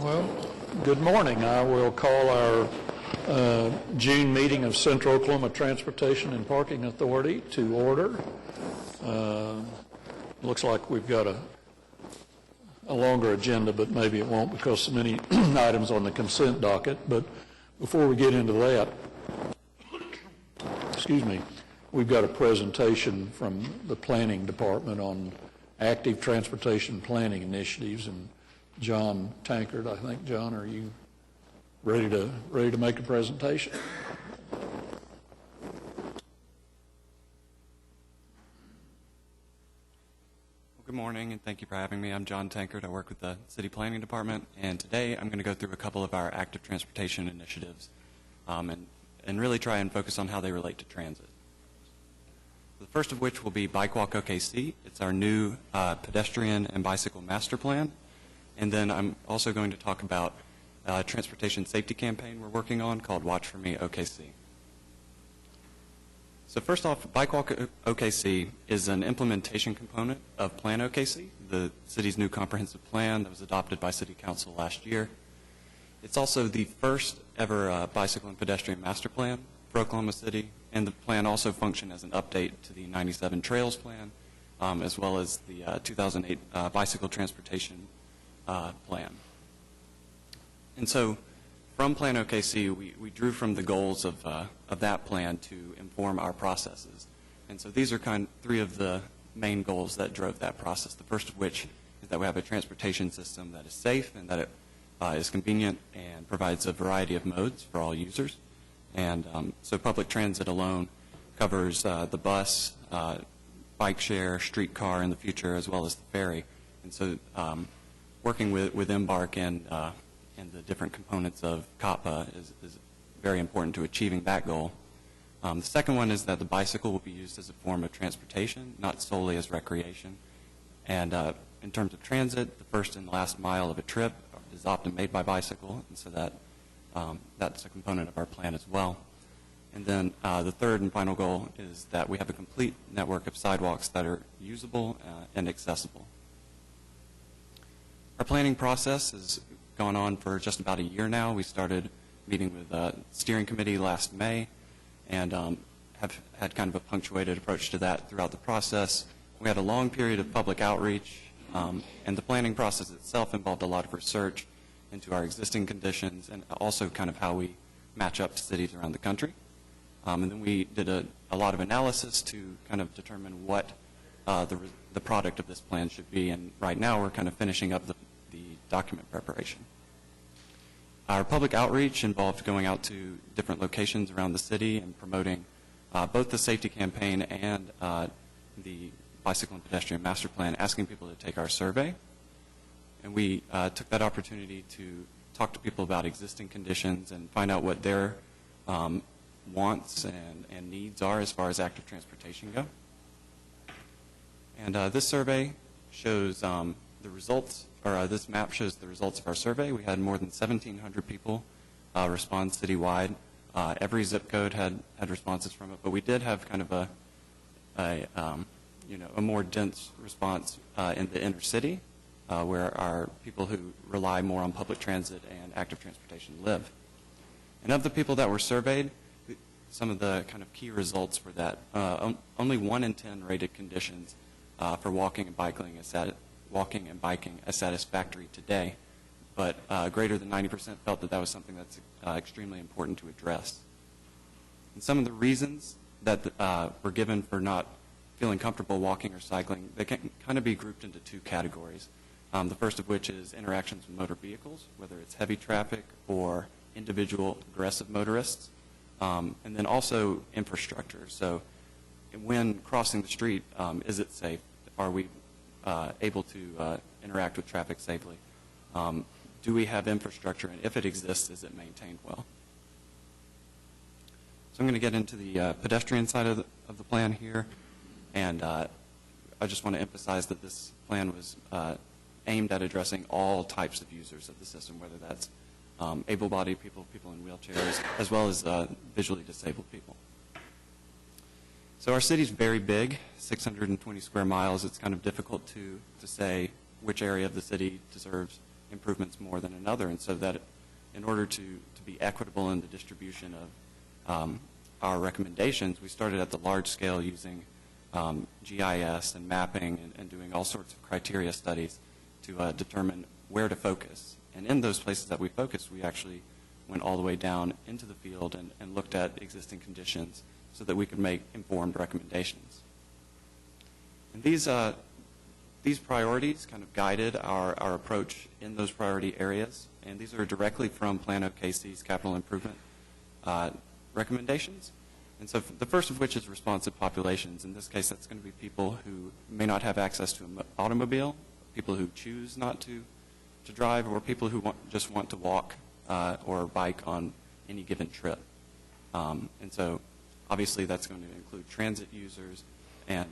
Well, good morning. I will call our June meeting of Central Oklahoma Transportation and Parking Authority to order. Looks like we've got a longer agenda, but maybe it won't because so many items on the consent docket. But before we get into that, excuse me, we've got a presentation from the Planning Department on active transportation planning initiatives, and John Tankard, I think. John, are you ready to make a presentation? Good morning, and thank you for having me. I'm John Tankard. I work with the City Planning Department, and today I'm going to go through a couple of our active transportation initiatives and really try and focus on how they relate to transit. The first of which will be Bike Walk OKC. It's our new pedestrian and bicycle master plan. And then I'm also going to talk about a transportation safety campaign we're working on called Watch For Me OKC. So first off, Bike Walk OKC is an implementation component of Plan OKC, the city's new comprehensive plan that was adopted by City Council last year. It's also the first ever bicycle and pedestrian master plan for Oklahoma City, and the plan also functioned as an update to the 97 Trails Plan, as well as the 2008 Bicycle Transportation Plan. And so from Plan OKC, we drew from the goals of that plan to inform our processes. And so these are three of the main goals that drove that process. The first of which is that we have a transportation system that is safe and that it is convenient and provides a variety of modes for all users. And so public transit alone covers the bus, bike share, streetcar in the future, as well as the ferry. And so working with Embark and the different components of Cotpa is very important to achieving that goal. The second one is that the bicycle will be used as a form of transportation, not solely as recreation. And in terms of transit, the first and last mile of a trip is often made by bicycle, and so that's a component of our plan as well. And then the third and final goal is that we have a complete network of sidewalks that are usable and accessible. Our planning process has gone on for just about a year now. We started meeting with the steering committee last May and have had kind of a punctuated approach to that throughout the process. We had a long period of public outreach, and the planning process itself involved a lot of research into our existing conditions and also kind of how we match up to cities around the country. And then we did a lot of analysis to kind of determine what the product of this plan should be, and right now we're kind of finishing up the document preparation. Our public outreach involved going out to different locations around the city and promoting both the safety campaign and the bicycle and pedestrian master plan, asking people to take our survey. And we took that opportunity to talk to people about existing conditions and find out what their wants and needs are as far as active transportation go. And this survey shows the results, or this map shows the results of our survey. We had more than 1,700 people respond citywide. Every zip code had responses from it, but we did have kind of a more dense response in the inner city, where our people who rely more on public transit and active transportation live. And of the people that were surveyed, some of the kind of key results were that only 1 in 10 rated conditions for walking and biking as satisfactory today, but greater than 90% felt that was something that's extremely important to address. And some of the reasons that were given for not feeling comfortable walking or cycling, they can kind of be grouped into 2 categories. The first of which is interactions with motor vehicles, whether it's heavy traffic or individual aggressive motorists, and then also infrastructure. So when crossing the street, is it safe? Are we able to interact with traffic safely? Do we have infrastructure, and if it exists, is it maintained well? So I'm going to get into the pedestrian side of the plan here, and I just want to emphasize that this plan was aimed at addressing all types of users of the system, whether that's able-bodied people, people in wheelchairs, as well as visually disabled people. So our city's very big, 620 square miles. It's kind of difficult to say which area of the city deserves improvements more than another. And so that in order to be equitable in the distribution of our recommendations, we started at the large scale using GIS and mapping and doing all sorts of criteria studies to determine where to focus. And in those places that we focused, we actually went all the way down into the field and looked at existing conditions so that we could make informed recommendations. And these priorities kind of guided our approach in those priority areas, and these are directly from Plan OKC's capital improvement recommendations. And so the first of which is responsive populations. In this case, that's going to be people who may not have access to an automobile, people who choose not to drive, or people who just want to walk or bike on any given trip. And so obviously that's going to include transit users, and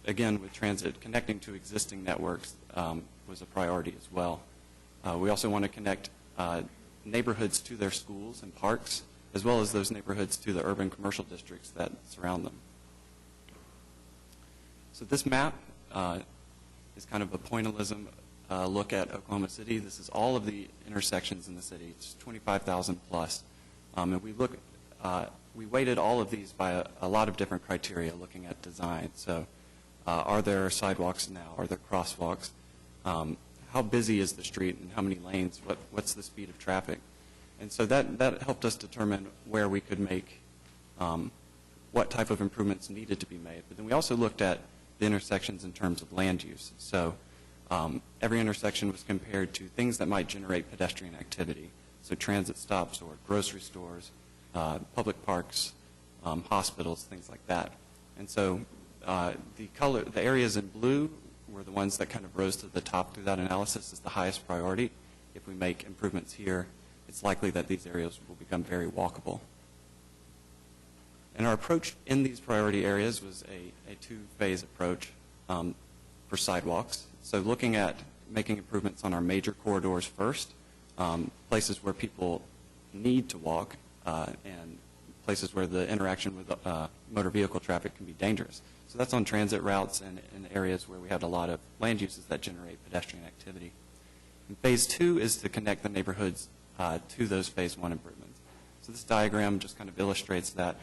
again, with transit, connecting to existing networks was a priority as well. We also want to connect neighborhoods to their schools and parks, as well as those neighborhoods to the urban commercial districts that surround them. So this map is kind of a pointillism look at Oklahoma City. This is all of the intersections in the city. It's 25,000 plus. And we weighted all of these by a lot of different criteria looking at design. So are there sidewalks now? Are there crosswalks? How busy is the street and how many lanes? What's the speed of traffic? And so that helped us determine where we could make, what type of improvements needed to be made. But then we also looked at the intersections in terms of land use. So every intersection was compared to things that might generate pedestrian activity. So transit stops or grocery stores, public parks, hospitals, things like that. And so the areas in blue were the ones that kind of rose to the top through that analysis as the highest priority. If we make improvements here, it's likely that these areas will become very walkable. And our approach in these priority areas was a two-phase approach for sidewalks. So looking at making improvements on our major corridors first, places where people need to walk, and places where the interaction with motor vehicle traffic can be dangerous. So that's on transit routes and in areas where we have a lot of land uses that generate pedestrian activity. And phase two is to connect the neighborhoods to those phase one improvements. So this diagram just kind of illustrates that.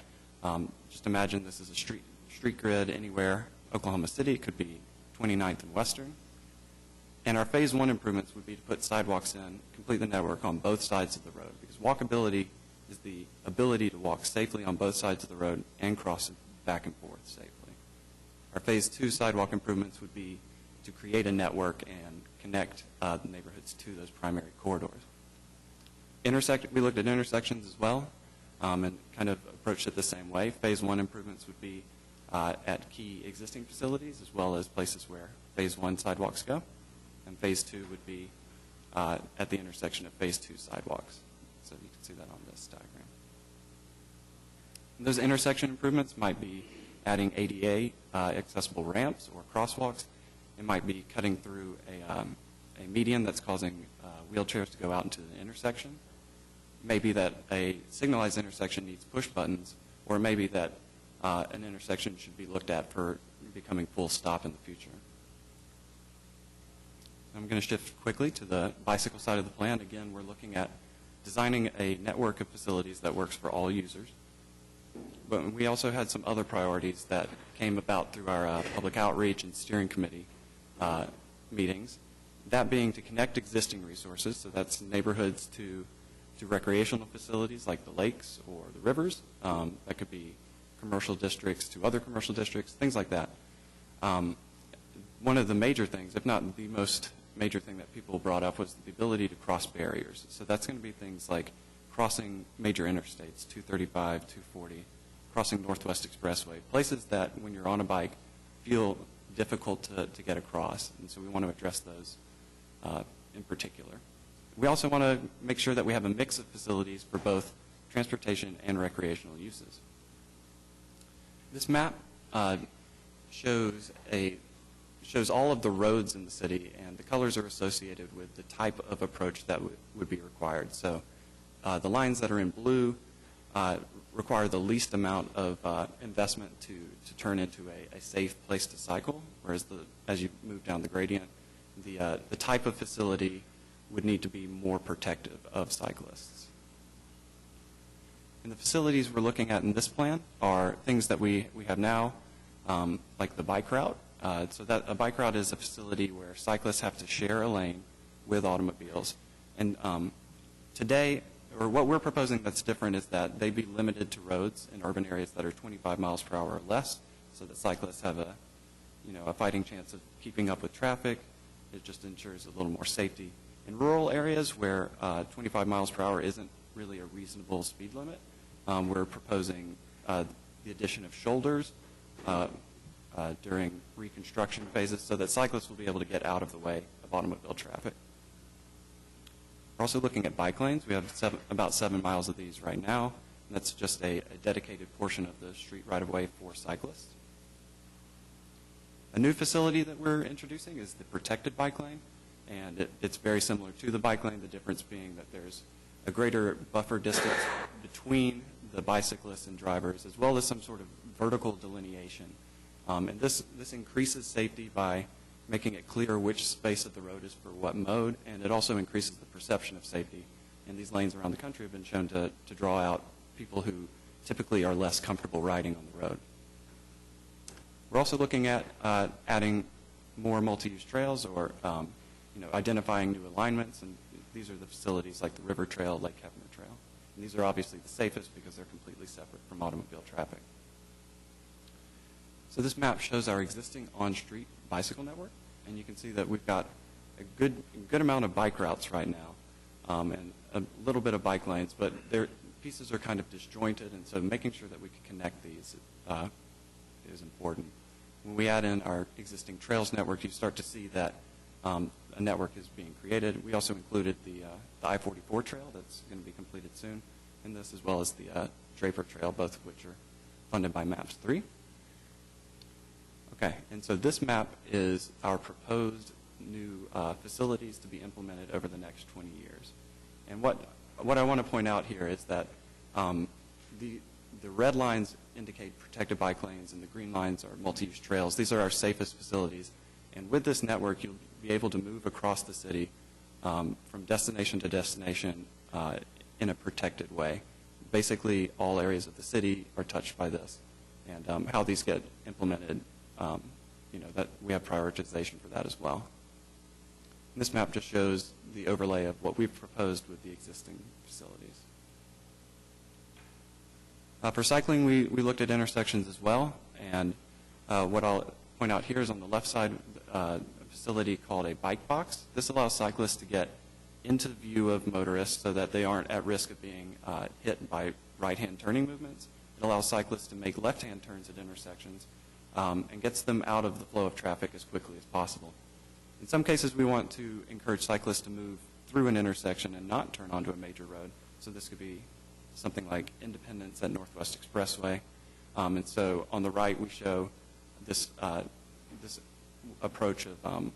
Just imagine this is a street grid anywhere. Oklahoma City could be 29th and Western. And our phase one improvements would be to put sidewalks in, complete the network on both sides of the road, because walkability is the ability to walk safely on both sides of the road and cross back and forth safely. Our phase two sidewalk improvements would be to create a network and connect the neighborhoods to those primary corridors. We looked at intersections as well and kind of approached it the same way. Phase one improvements would be at key existing facilities as well as places where phase one sidewalks go. And phase two would be at the intersection of phase two sidewalks. So you can see that on this diagram. And those intersection improvements might be adding ADA accessible ramps or crosswalks. It might be cutting through a median that's causing wheelchairs to go out into the intersection. It may be that a signalized intersection needs push buttons, or it may be that an intersection should be looked at for becoming full stop in the future. I'm going to shift quickly to the bicycle side of the plan. Again, we're looking at designing a network of facilities that works for all users. But we also had some other priorities that came about through our public outreach and steering committee meetings. That being to connect existing resources, so that's neighborhoods to recreational facilities like the lakes or the rivers. That could be commercial districts to other commercial districts, things like that. One of the major things, if not the most major thing that people brought up, was the ability to cross barriers. So that's going to be things like crossing major interstates, 235, 240, crossing Northwest Expressway, places that when you're on a bike feel difficult to get across. And so we want to address those in particular. We also want to make sure that we have a mix of facilities for both transportation and recreational uses. This map shows all of the roads in the city, and the colors are associated with the type of approach that would be required. So the lines that are in blue require the least amount of investment to turn into a safe place to cycle, whereas as you move down the gradient, the type of facility would need to be more protective of cyclists. And the facilities we're looking at in this plan are things that we have now, like the bike route. So that a bike route is a facility where cyclists have to share a lane with automobiles. And today, or what we're proposing that's different is that they be limited to roads in urban areas that are 25 miles per hour or less, so that cyclists have a fighting chance of keeping up with traffic. It just ensures a little more safety. In rural areas where 25 miles per hour isn't really a reasonable speed limit, we're proposing the addition of shoulders during reconstruction phases so that cyclists will be able to get out of the way of automobile traffic. We're also looking at bike lanes. We have about 7 miles of these right now. And that's just a dedicated portion of the street right-of-way for cyclists. A new facility that we're introducing is the protected bike lane. And it's very similar to the bike lane, the difference being that there's a greater buffer distance between the bicyclists and drivers, as well as some sort of vertical delineation. And this increases safety by making it clear which space of the road is for what mode, and it also increases the perception of safety. And these lanes around the country have been shown to draw out people who typically are less comfortable riding on the road. We're also looking at adding more multi-use trails or identifying new alignments, and these are the facilities like the River Trail, Lake Kevner Trail. And these are obviously the safest because they're completely separate from automobile traffic. So this map shows our existing on-street bicycle network, and you can see that we've got a good amount of bike routes right now, and a little bit of bike lanes, but their pieces are kind of disjointed, and so making sure that we can connect these is important. When we add in our existing trails network, you start to see that a network is being created. We also included the I-44 trail that's going to be completed soon in this, as well as the Draper Trail, both of which are funded by MAPS 3. Okay, and so this map is our proposed new facilities to be implemented over the next 20 years. And what I want to point out here is that the red lines indicate protected bike lanes and the green lines are multi-use trails. These are our safest facilities. And with this network, you'll be able to move across the city from destination to destination in a protected way. Basically, all areas of the city are touched by this. And how these get implemented, that we have prioritization for that as well. And this map just shows the overlay of what we've proposed with the existing facilities. For cycling, we looked at intersections as well, and what I'll point out here is on the left side, a facility called a bike box. This allows cyclists to get into view of motorists so that they aren't at risk of being hit by right-hand turning movements. It allows cyclists to make left-hand turns at intersections and gets them out of the flow of traffic as quickly as possible. In some cases, we want to encourage cyclists to move through an intersection and not turn onto a major road. So this could be something like Independence at Northwest Expressway. And so on the right, we show this approach of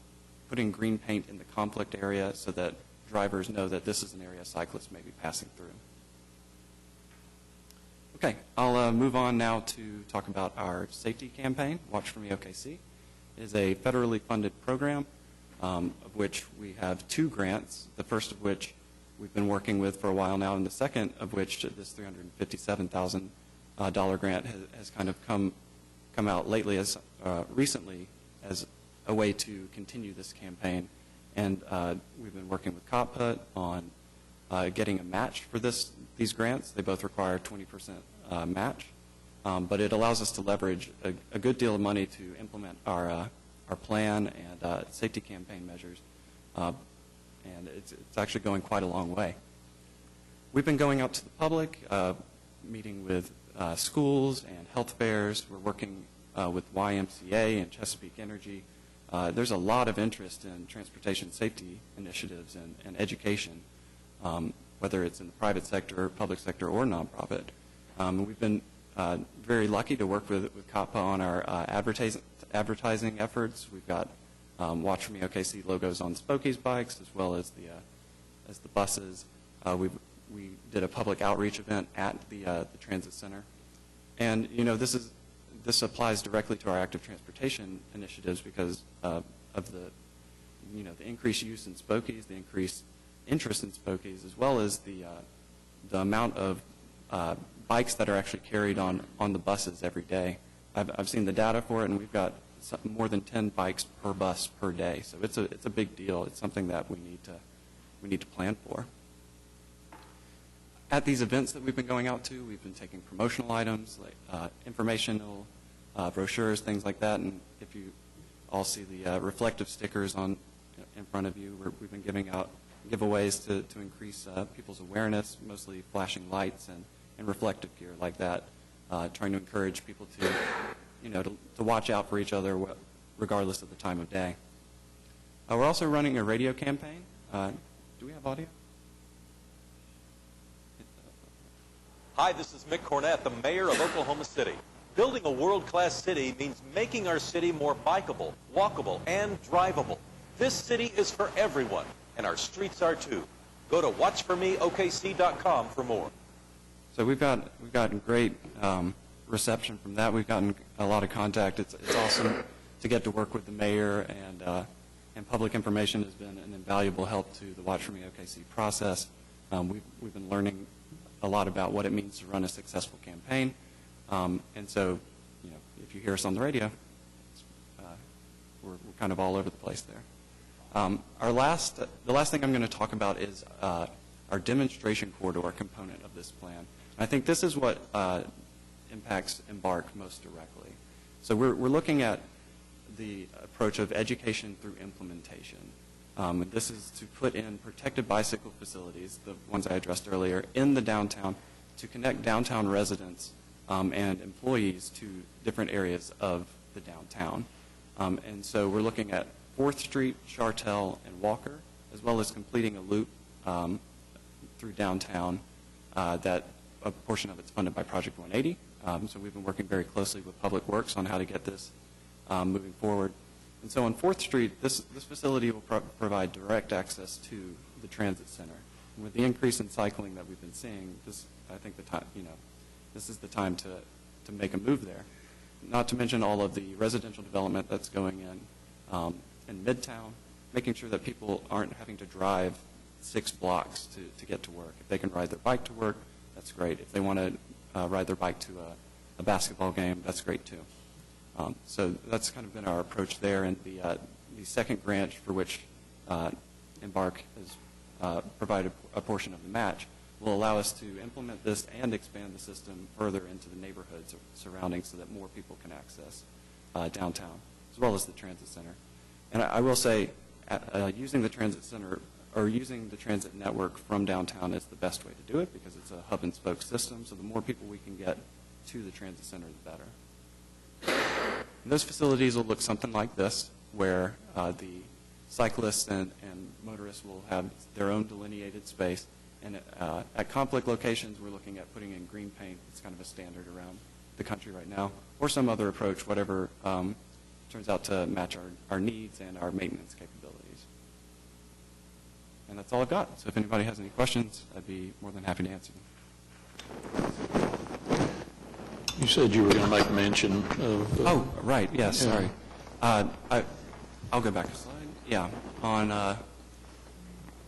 putting green paint in the conflict area so that drivers know that this is an area cyclists may be passing through. Okay, I'll move on now to talk about our safety campaign, Watch For Me OKC. It is a federally funded program of which we have 2 grants, the first of which we've been working with for a while now, and the second of which, this $357,000 grant, has kind of come out lately recently as a way to continue this campaign. And we've been working with Cotpa on getting a match for these grants. They both require 20% match, but it allows us to leverage a good deal of money to implement our plan and safety campaign measures, and it's actually going quite a long way. We've been going out to the public, meeting with schools and health fairs. We're working with YMCA and Chesapeake Energy. There's a lot of interest in transportation safety initiatives and education, whether it's in the private sector, public sector, or nonprofit. We've been very lucky to work with Cotpa on our advertising efforts. We've got Watch For Me OKC logos on Spokie's bikes as well as the buses. We did a public outreach event at the transit center, and this applies directly to our active transportation initiatives because of the increased use in Spokies, the increased interest in Spokies, as well as the amount of bikes that are actually carried on the buses every day. I've seen the data for it, and we've got more than 10 bikes per bus per day. So it's a big deal. It's something that we need to plan for. At these events that we've been going out to, we've been taking promotional items like informational brochures, things like that. And if you all see the reflective stickers in front of you, we've been giving out giveaways to increase people's awareness, mostly flashing lights and reflective gear like that, trying to encourage people to watch out for each other regardless of the time of day. We're also running a radio campaign. Do we have audio? Hi, this is Mick Cornett, the mayor of Oklahoma City. Building a world-class city means making our city more bikeable, walkable, and drivable. This city is for everyone, and our streets are too. Go to watchformeokc.com for more. So we've gotten great reception from that. We've gotten a lot of contact. It's awesome to get to work with the mayor, and public information has been an invaluable help to the Watch For Me OKC process. We've been learning a lot about what it means to run a successful campaign. And so, if you hear us on the radio, we're kind of all over the place there. The last thing I'm going to talk about is our demonstration corridor component of this plan. And I think this is what impacts Embark most directly. So we're looking at the approach of education through implementation. This is to put in protected bicycle facilities, the ones I addressed earlier, in the downtown to connect downtown residents and employees to different areas of the downtown. And so we're looking at 4th Street, Chartel, and Walker, as well as completing a loop through downtown that a portion of it's funded by Project 180. So we've been working very closely with Public Works on how to get this moving forward. And so on 4th Street, this facility will provide direct access to the transit center. And with the increase in cycling that we've been seeing, I think this is the time to make a move there. Not to mention all of the residential development that's going in Midtown, making sure that people aren't having to drive 6 blocks to get to work. If they can ride their bike to work, that's great. If they want to ride their bike to a basketball game, that's great too. So that's kind of been our approach there. And the second branch for which Embark has provided a portion of the match will allow us to implement this and expand the system further into the neighborhoods surrounding so that more people can access downtown, as well as the transit center. And I will say, using the transit center or using the transit network from downtown is the best way to do it because it's a hub and spoke system, so the more people we can get to the transit center, the better. And those facilities will look something like this, where the cyclists and motorists will have their own delineated space. And at conflict locations, we're looking at putting in green paint. It's kind of a standard around the country right now, or some other approach, whatever turns out to match our needs and our maintenance capabilities. And that's all I've got. So if anybody has any questions, I'd be more than happy to answer them. You said you were going to make mention of... oh, right. Yeah, sorry. I'll go back a slide. Yeah.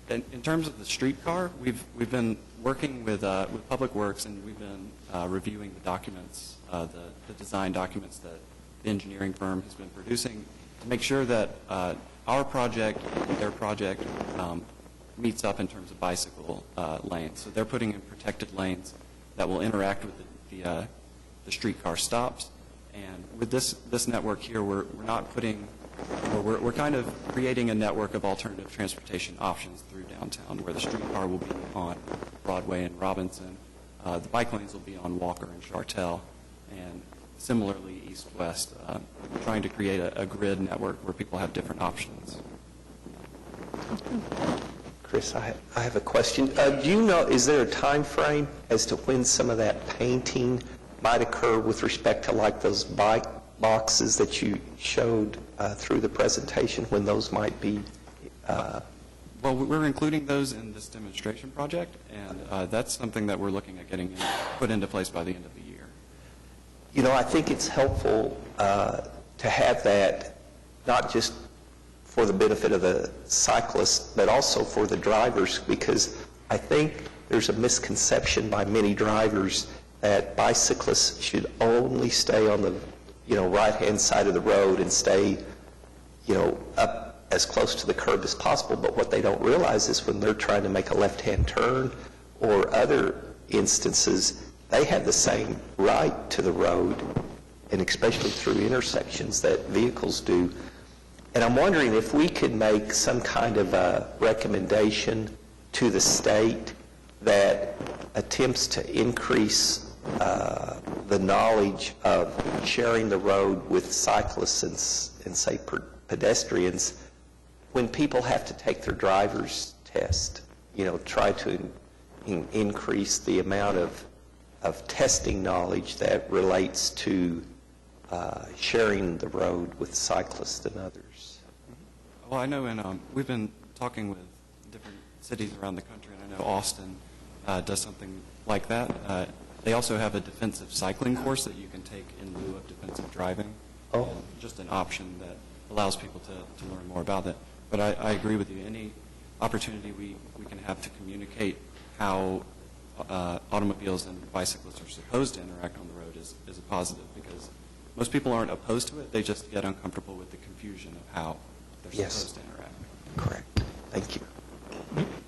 In terms of the streetcar, we've been working with Public Works, and we've been reviewing the documents, the design documents that the engineering firm has been producing to make sure that our project and their project meets up in terms of bicycle lanes. So they're putting in protected lanes that will interact with the streetcar stops. And with this network here, we're not putting, or we're kind of creating a network of alternative transportation options through downtown, where the streetcar will be on Broadway and Robinson, the bike lanes will be on Walker and Chartel, and similarly east-west, trying to create a grid network where people have different options. Chris, I have a question. Do you know, is there a time frame as to when some of that painting might occur with respect to like those bike boxes that you showed through the presentation, when those might be? Well, we're including those in this demonstration project, and that's something that we're looking at getting put into place by the end of the year. You know, I think it's helpful to have that, not just for the benefit of the cyclists, but also for the drivers, because I think there's a misconception by many drivers that bicyclists should only stay on the, right-hand side of the road and stay, up as close to the curb as possible. But what they don't realize is when they're trying to make a left-hand turn or other instances, they have the same right to the road, and especially through intersections that vehicles do. And I'm wondering if we could make some kind of a recommendation to the state that attempts to increase the knowledge of sharing the road with cyclists and say pedestrians when people have to take their driver's test, try to increase the amount of testing knowledge that relates to sharing the road with cyclists and others. Well, I know we've been talking with different cities around the country, and I know Austin does something like that. They also have a defensive cycling course that you can take in lieu of defensive driving. Oh. Just an option that allows people to learn more about it. But I agree with you. Any opportunity we can have to communicate how automobiles and bicyclists are supposed to interact on the road is a positive, because most people aren't opposed to it. They just get uncomfortable with the confusion of how they're supposed to interact. Correct. Thank you.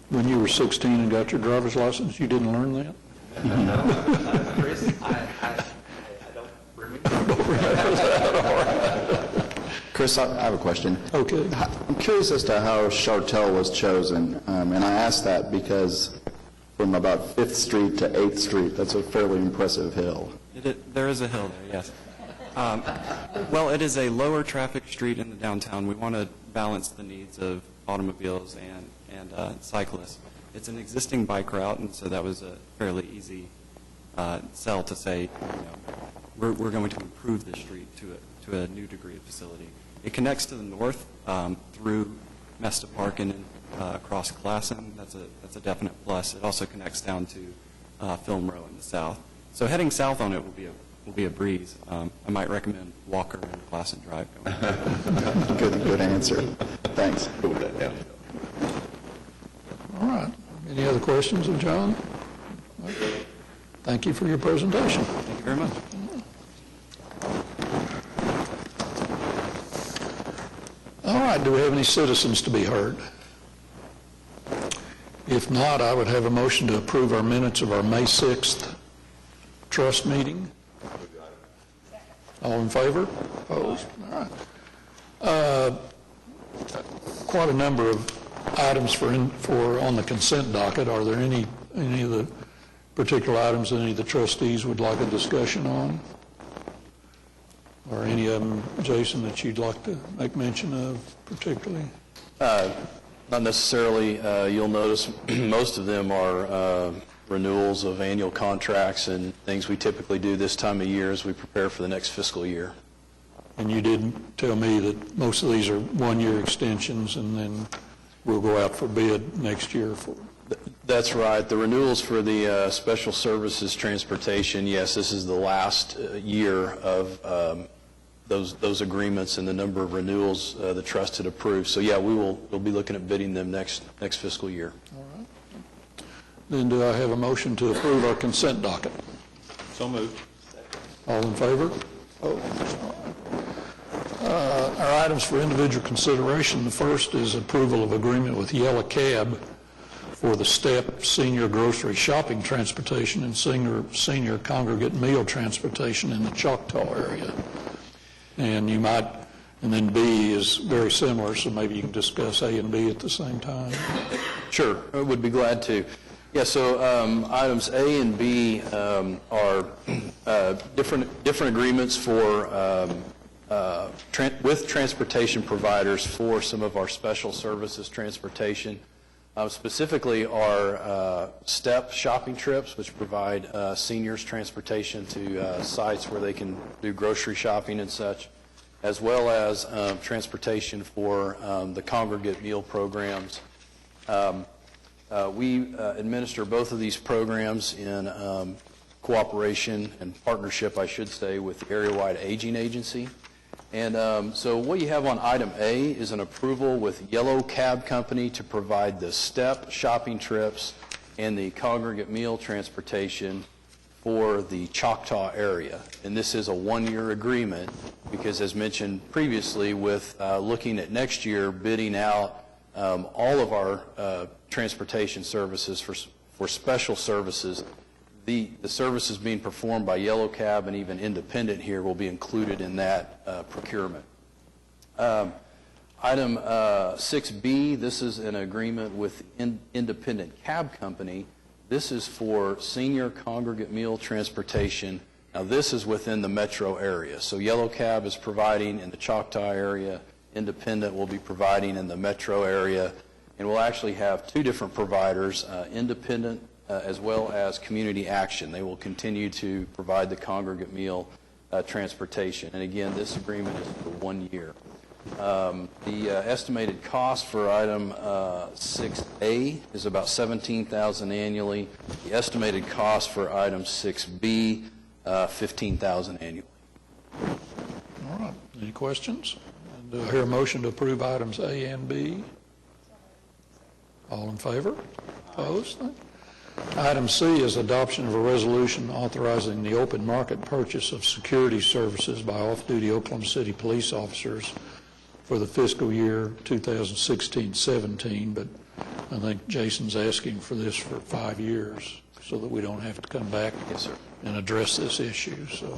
When you were 16 and got your driver's license, you didn't learn that? Chris, I don't remember. Chris, I have a question. Okay. I'm curious as to how Chartel was chosen, and I ask that because from about 5th Street to 8th Street, that's a fairly impressive hill. There is a hill there, yes. Well, it is a lower traffic street in the downtown. We want to balance the needs of automobiles and cyclists. It's an existing bike route, and so that was a fairly easy sell to say, we're going to improve the street to a new degree of facility. It connects to the north through Mesta Park and across Glasson. That's a definite plus. It also connects down to Film Row in the south. So heading south on it will be a breeze. I might recommend Walker and Glasson Drive going. Good answer. Thanks. All right. Any other questions of John? Okay. Thank you for your presentation. Thank you very much. All right. Do we have any citizens to be heard? If not, I would have a motion to approve our minutes of our May 6th trust meeting. All in favor? Opposed? All right. Quite a number of items for on the consent docket. Are there any of the particular items that any of the trustees would like a discussion on? Or any of them, Jason, that you'd like to make mention of particularly? Not necessarily. You'll notice most of them are renewals of annual contracts and things we typically do this time of year as we prepare for the next fiscal year. And you did tell me that most of these are one-year extensions, and then we'll go out for bid next year for. That's right. The renewals for the special services transportation, yes, this is the last year of those agreements and the number of renewals the trust had approved. So yeah, we'll be looking at bidding them next fiscal year. All right. Then do I have a motion to approve our consent docket? So moved. All in favor? Our items for individual consideration. The first is approval of agreement with Yellow Cab for the STEP senior grocery shopping transportation and senior congregate meal transportation in the Choctaw area. And then B is very similar, so maybe you can discuss A and B at the same time. Sure, I would be glad to. Yeah, so items A and B are different agreements for with transportation providers for some of our special services transportation. Specifically our STEP shopping trips, which provide seniors transportation to sites where they can do grocery shopping and such, as well as transportation for the congregate meal programs. We administer both of these programs in cooperation and partnership, I should say, with the Area-Wide Aging Agency. And so what you have on item A is an approval with Yellow Cab Company to provide the step shopping trips and the congregate meal transportation for the Choctaw area. And this is a one-year agreement because, as mentioned previously, with looking at next year, bidding out all of our transportation services for special services, the services being performed by Yellow Cab and even Independent here will be included in that procurement. Item 6B, this is an agreement with Independent Cab Company. This is for senior congregate meal transportation. Now, this is within the metro area. So Yellow Cab is providing in the Choctaw area. Independent will be providing in the metro area. And we'll actually have two different providers, Independent as well as Community Action. They will continue to provide the congregate meal transportation. And again, this agreement is for 1 year. The estimated cost for item 6A is about $17,000 annually. The estimated cost for item 6B, $15,000 annually. All right. Any questions? Do I hear a motion to approve items A and B? All in favor? Opposed? Item C is adoption of a resolution authorizing the open market purchase of security services by off-duty Oklahoma City police officers for the fiscal year 2016-17, but I think Jason's asking for this for 5 years so that we don't have to come back and address this issue. So,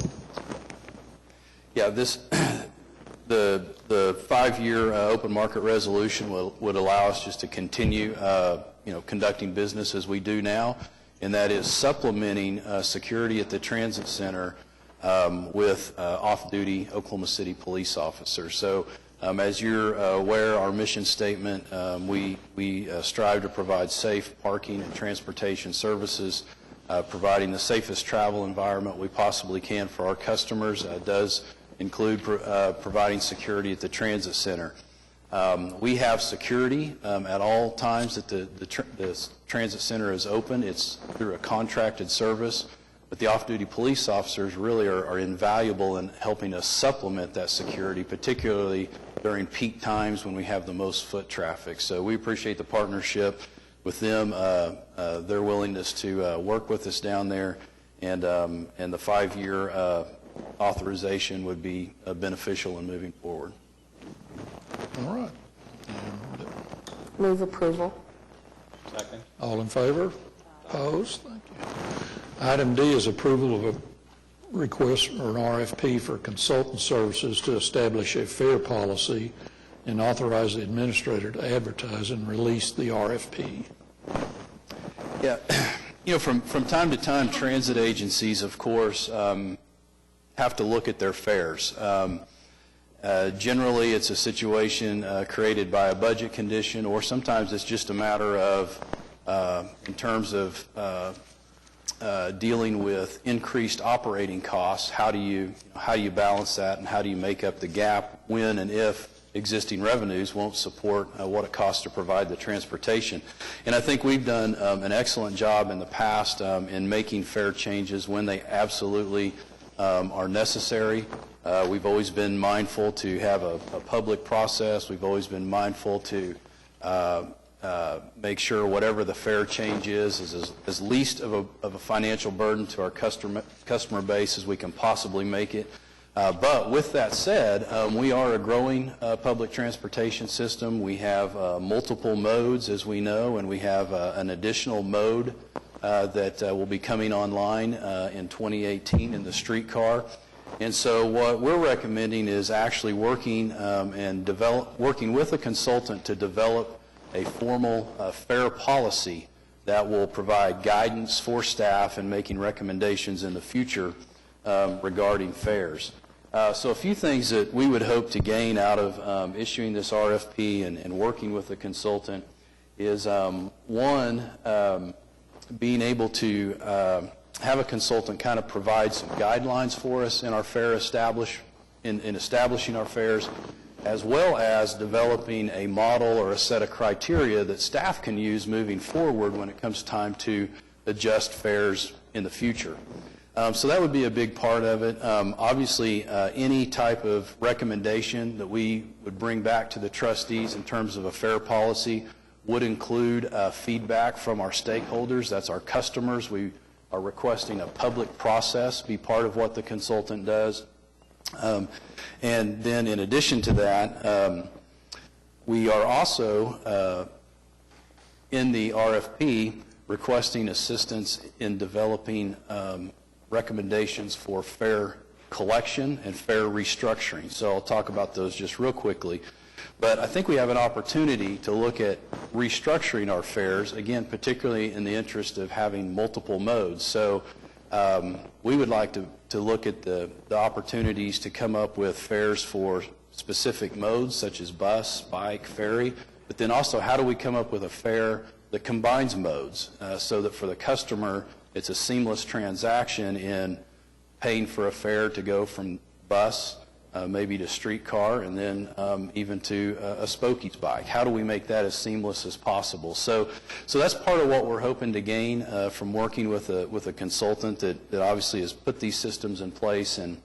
yeah, the 5-year open market resolution would allow us just to continue conducting business as we do now, and that is supplementing security at the transit center with off-duty Oklahoma City police officers. So as you're aware, our mission statement, we strive to provide safe parking and transportation services, providing the safest travel environment we possibly can for our customers. Does include providing security at the transit center. We have security at all times that the transit center is open. It's through a contracted service, but the off-duty police officers really are invaluable in helping us supplement that security, particularly during peak times when we have the most foot traffic. So we appreciate the partnership with them, their willingness to work with us down there, and the 5-year authorization would be beneficial in moving forward. all right. Move approval. Second. All in favor? Opposed? Thank you. Item D is approval of a request or an RFP for consultant services to establish a fare policy and authorize the administrator to advertise and release the RFP. Yeah, from time to time, transit agencies, of course, have to look at their fares. Generally, it's a situation created by a budget condition, or sometimes it's just a matter of, in terms of dealing with increased operating costs, how do you balance that, and how do you make up the gap when and if existing revenues won't support what it costs to provide the transportation. And I think we've done an excellent job in the past in making fare changes when they absolutely are necessary. We've always been mindful to have a public process. We've always been mindful to make sure whatever the fare change is as least of a financial burden to our customer base as we can possibly make it. But with that said, we are a growing public transportation system. We have multiple modes, as we know, and we have an additional mode that will be coming online in 2018 in the streetcar. And so what we're recommending is actually working with a consultant to develop a formal fare policy that will provide guidance for staff and making recommendations in the future regarding fares. So a few things that we would hope to gain out of issuing this RFP and working with a consultant is, one, being able to have a consultant kind of provide some guidelines for us in our fare in establishing our fares, as well as developing a model or a set of criteria that staff can use moving forward when it comes time to adjust fares in the future. So that would be a big part of it. Obviously, any type of recommendation that we would bring back to the trustees in terms of a fair policy would include feedback from our stakeholders. That's our customers. We are requesting a public process be part of what the consultant does. And then in addition to that, we are also in the RFP requesting assistance in developing recommendations for fair collection and fair restructuring. So I'll talk about those just real quickly. But I think we have an opportunity to look at restructuring our fares, again, particularly in the interest of having multiple modes. So we would like to look at the opportunities to come up with fares for specific modes, such as bus, bike, ferry, but then also how do we come up with a fare that combines modes so that for the customer it's a seamless transaction in paying for a fare to go from bus maybe to streetcar, and then even to a Spokie's bike. How do we make that as seamless as possible? So that's part of what we're hoping to gain from working with a consultant that obviously has put these systems in place and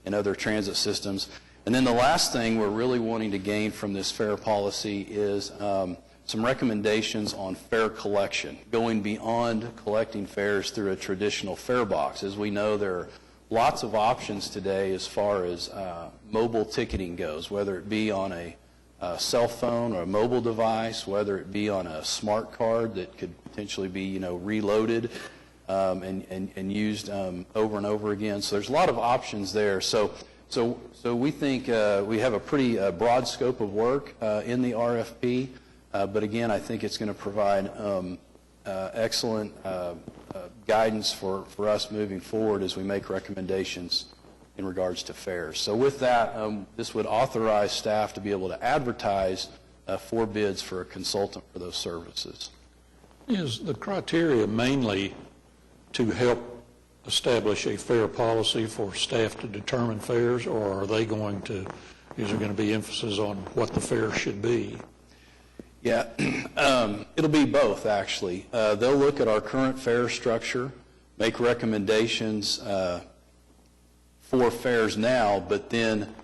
other transit systems. And then the last thing we're really wanting to gain from this fare policy is some recommendations on fare collection, going beyond collecting fares through a traditional fare box. As we know, there are lots of options today as far as mobile ticketing goes, whether it be on a cell phone or a mobile device, whether it be on a smart card that could potentially be reloaded and used over and over again. So there's a lot of options there. So we think we have a pretty broad scope of work in the RFP, but again, I think it's going to provide excellent guidance for us moving forward as we make recommendations in regards to fares. So with that, this would authorize staff to be able to advertise for bids for a consultant for those services. Is the criteria mainly to help establish a fair policy for staff to determine fares, or are they going to, is there going to be emphasis on what the fare should be? Yeah, it'll be both, actually. They'll look at our current fare structure, make recommendations for fares now, but then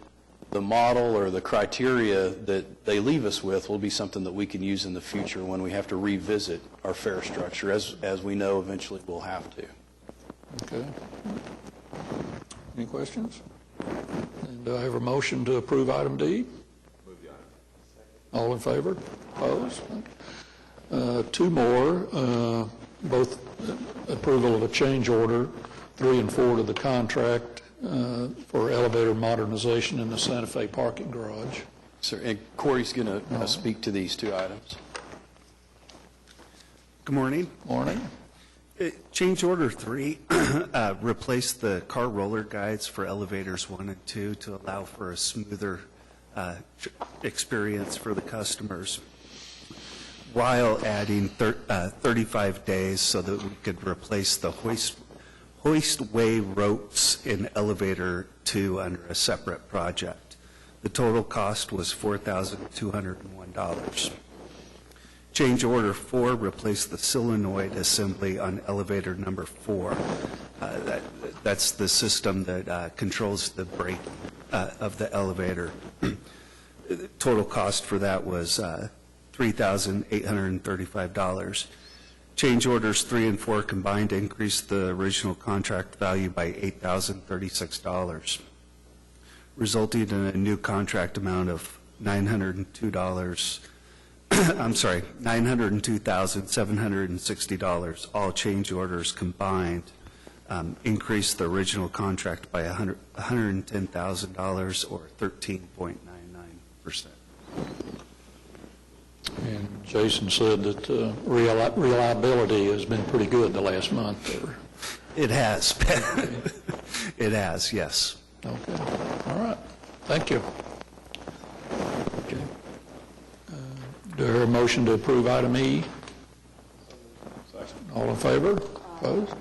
the model or the criteria that they leave us with will be something that we can use in the future when we have to revisit our fare structure, as we know eventually we'll have to. Okay. Any questions? And do I have a motion to approve item D? Move the item. All in favor? Opposed? Two more, both approval of a change order, 3 and 4 to the contract for elevator modernization in the Santa Fe parking garage. Sir, and Corey's going to speak to these two items. Good morning. Morning. Change order 3 replaced the car roller guides for elevators 1 and 2 to allow for a smoother experience for the customers, while adding 35 days so that we could replace the hoistway ropes in elevator 2 under a separate project. The total cost was $4,201. Change order 4 replaced the solenoid assembly on elevator number 4. That's the system that controls the brake of the elevator. The total cost for that was $3,835. Change orders 3 and 4 combined increased the original contract value by $8,036, resulting in a new contract amount of $902,760. All change orders combined increased the original contract by $110,000 or 13.99%. And Jason said that reliability has been pretty good the last month there. It has. It has, yes. Okay. All right. Thank you. Okay. Do I hear a motion to approve item E? All in favor? Opposed?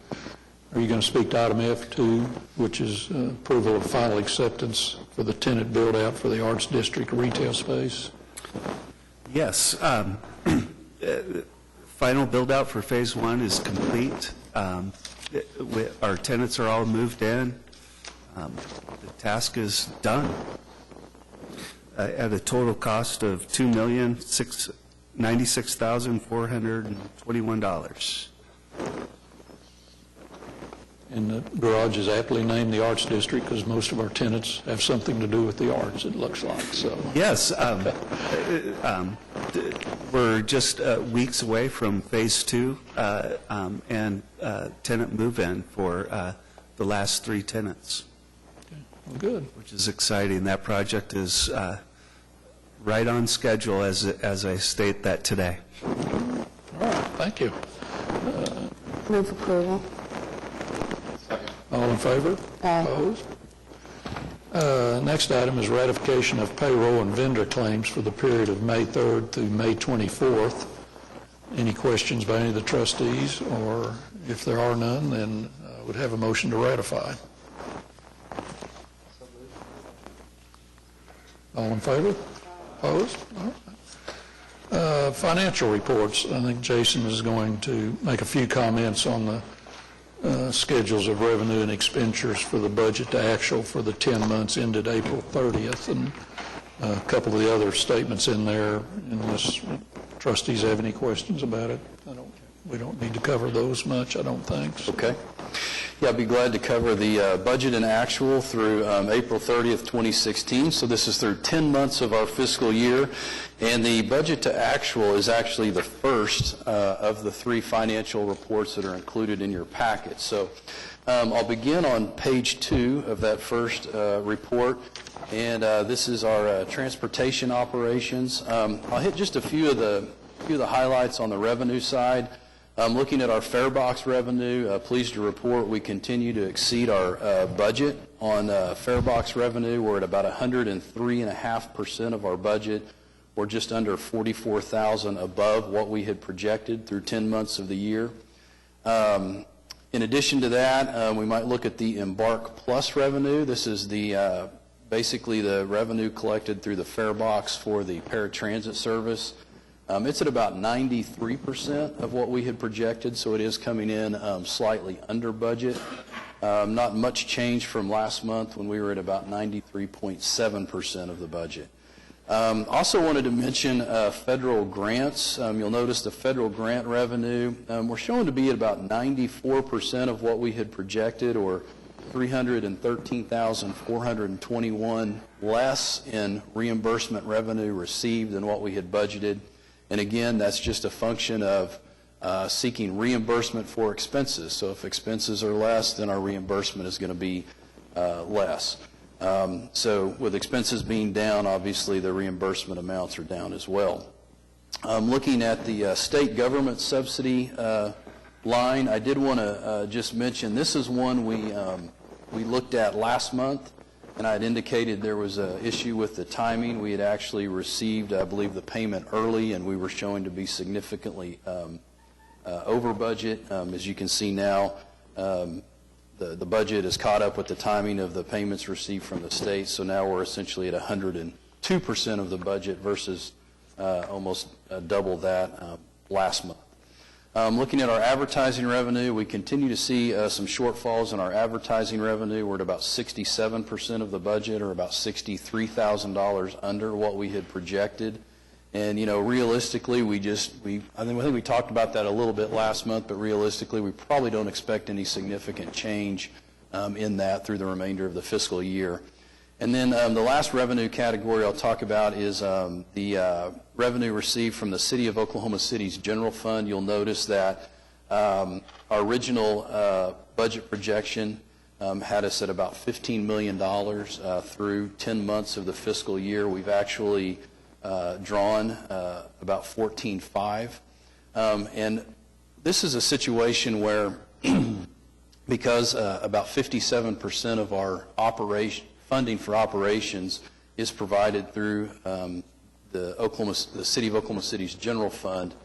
Are you going to speak to item F too, which is approval of final acceptance for the tenant build-out for the Arts District retail space? Yes. Final build-out for Phase 1 is complete. Our tenants are all moved in. The task is done at a total cost of $2,096,421. And the garage is aptly named the Arts District because most of our tenants have something to do with the arts, it looks like, so. Yes, we're just weeks away from Phase 2 and tenant move-in for the last 3 tenants, Well, good. which is exciting. That project is right on schedule as I state that today. All right, thank you. Move approval. All in favor? Aye. Opposed? Next item is ratification of payroll and vendor claims for the period of May 3rd through May 24th. Any questions by any of the trustees, or if there are none, then I would have a motion to ratify. All in favor? Opposed? All right. Financial reports. I think Jason is going to make a few comments on the schedules of revenue and expenditures for the budget to actual for the 10 months ended April 30th, and a couple of the other statements in there, unless trustees have any questions about it. We don't need to cover those much, I don't think. So. Okay. Yeah, I'd be glad to cover the budget and actual through April 30th, 2016. So this is through 10 months of our fiscal year. And the budget to actual is actually the first of the 3 financial reports that are included in your packet. So I'll begin on page 2 of that first report. And this is our transportation operations. I'll hit just a few of the highlights on the revenue side. Looking at our fare box revenue, pleased to report we continue to exceed our budget on fare box revenue. We're at about 103.5% of our budget, or just under $44,000 above what we had projected through 10 months of the year. In addition to that, we might look at the Embark Plus revenue. This is the basically the revenue collected through the fare box for the paratransit service. It's at about 93% of what we had projected, so it is coming in slightly under budget. Not much change from last month when we were at about 93.7% of the budget. Also wanted to mention federal grants. You'll notice the federal grant revenue, we're showing to be at about 94% of what we had projected, or $313,421 less in reimbursement revenue received than what we had budgeted. And again, that's just a function of seeking reimbursement for expenses. So if expenses are less, then our reimbursement is going to be less. So with expenses being down, obviously the reimbursement amounts are down as well. Looking at the state government subsidy line, I did want to just mention this is one we looked at last month, and I had indicated there was an issue with the timing. We had actually received, I believe, the payment early, and we were showing to be significantly over budget. As you can see now, the budget is caught up with the timing of the payments received from the state, so now we're essentially at 102% of the budget versus almost double that last month. Looking at our advertising revenue, we continue to see some shortfalls in our advertising revenue. We're at about 67% of the budget, or about $63,000 under what we had projected. And, you know, realistically, I think we talked about that a little bit last month, but realistically, we probably don't expect any significant change in that through the remainder of the fiscal year. And then the last revenue category I'll talk about is the revenue received from the City of Oklahoma City's general fund. You'll notice that our original budget projection had us at about $15 million through 10 months of the fiscal year. We've actually drawn about $14.5. And this is a situation where because about 57% of our funding for operations is provided through the City of Oklahoma City's general fund.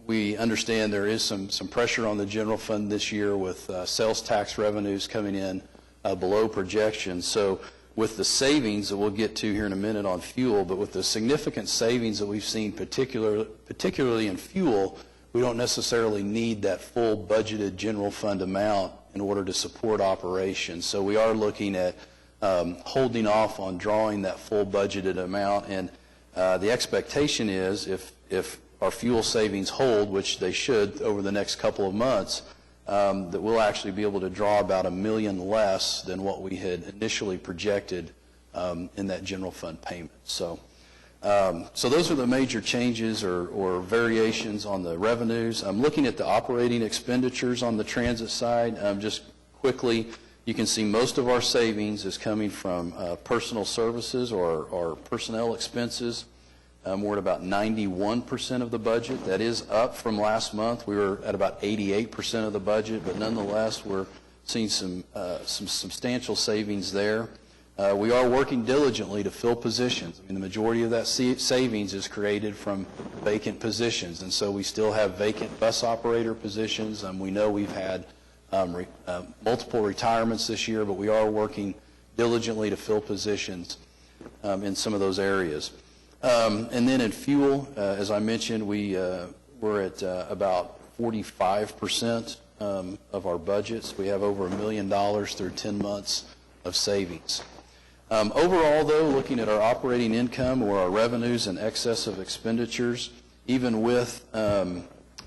We understand there is some pressure on the general fund this year with sales tax revenues coming in below projections. So with the savings that we'll get to here in a minute on fuel, but with the significant savings that we've seen, particularly in fuel, we don't necessarily need that full budgeted general fund amount in order to support operations. So we are looking at holding off on drawing that full budgeted amount, and the expectation is if our fuel savings hold, which they should over the next couple of months, that we'll actually be able to draw about $1 million less than what we had initially projected in that general fund payment. So those are the major changes or variations on the revenues. I'm looking at the operating expenditures on the transit side. Just quickly, you can see most of our savings is coming from personal services or personnel expenses. We're at about 91% of the budget. That is up from last month. We were at about 88% of the budget, but nonetheless, we're seeing some substantial savings there. We are working diligently to fill positions. I mean, the majority of that savings is created from vacant positions, and so we still have vacant bus operator positions. We know we've had multiple retirements this year, but we are working diligently to fill positions in some of those areas. And then in fuel, as I mentioned, we're at about 45% of our budgets. We have over $1 million through 10 months of savings. Overall, though, looking at our operating income or our revenues in excess of expenditures, even with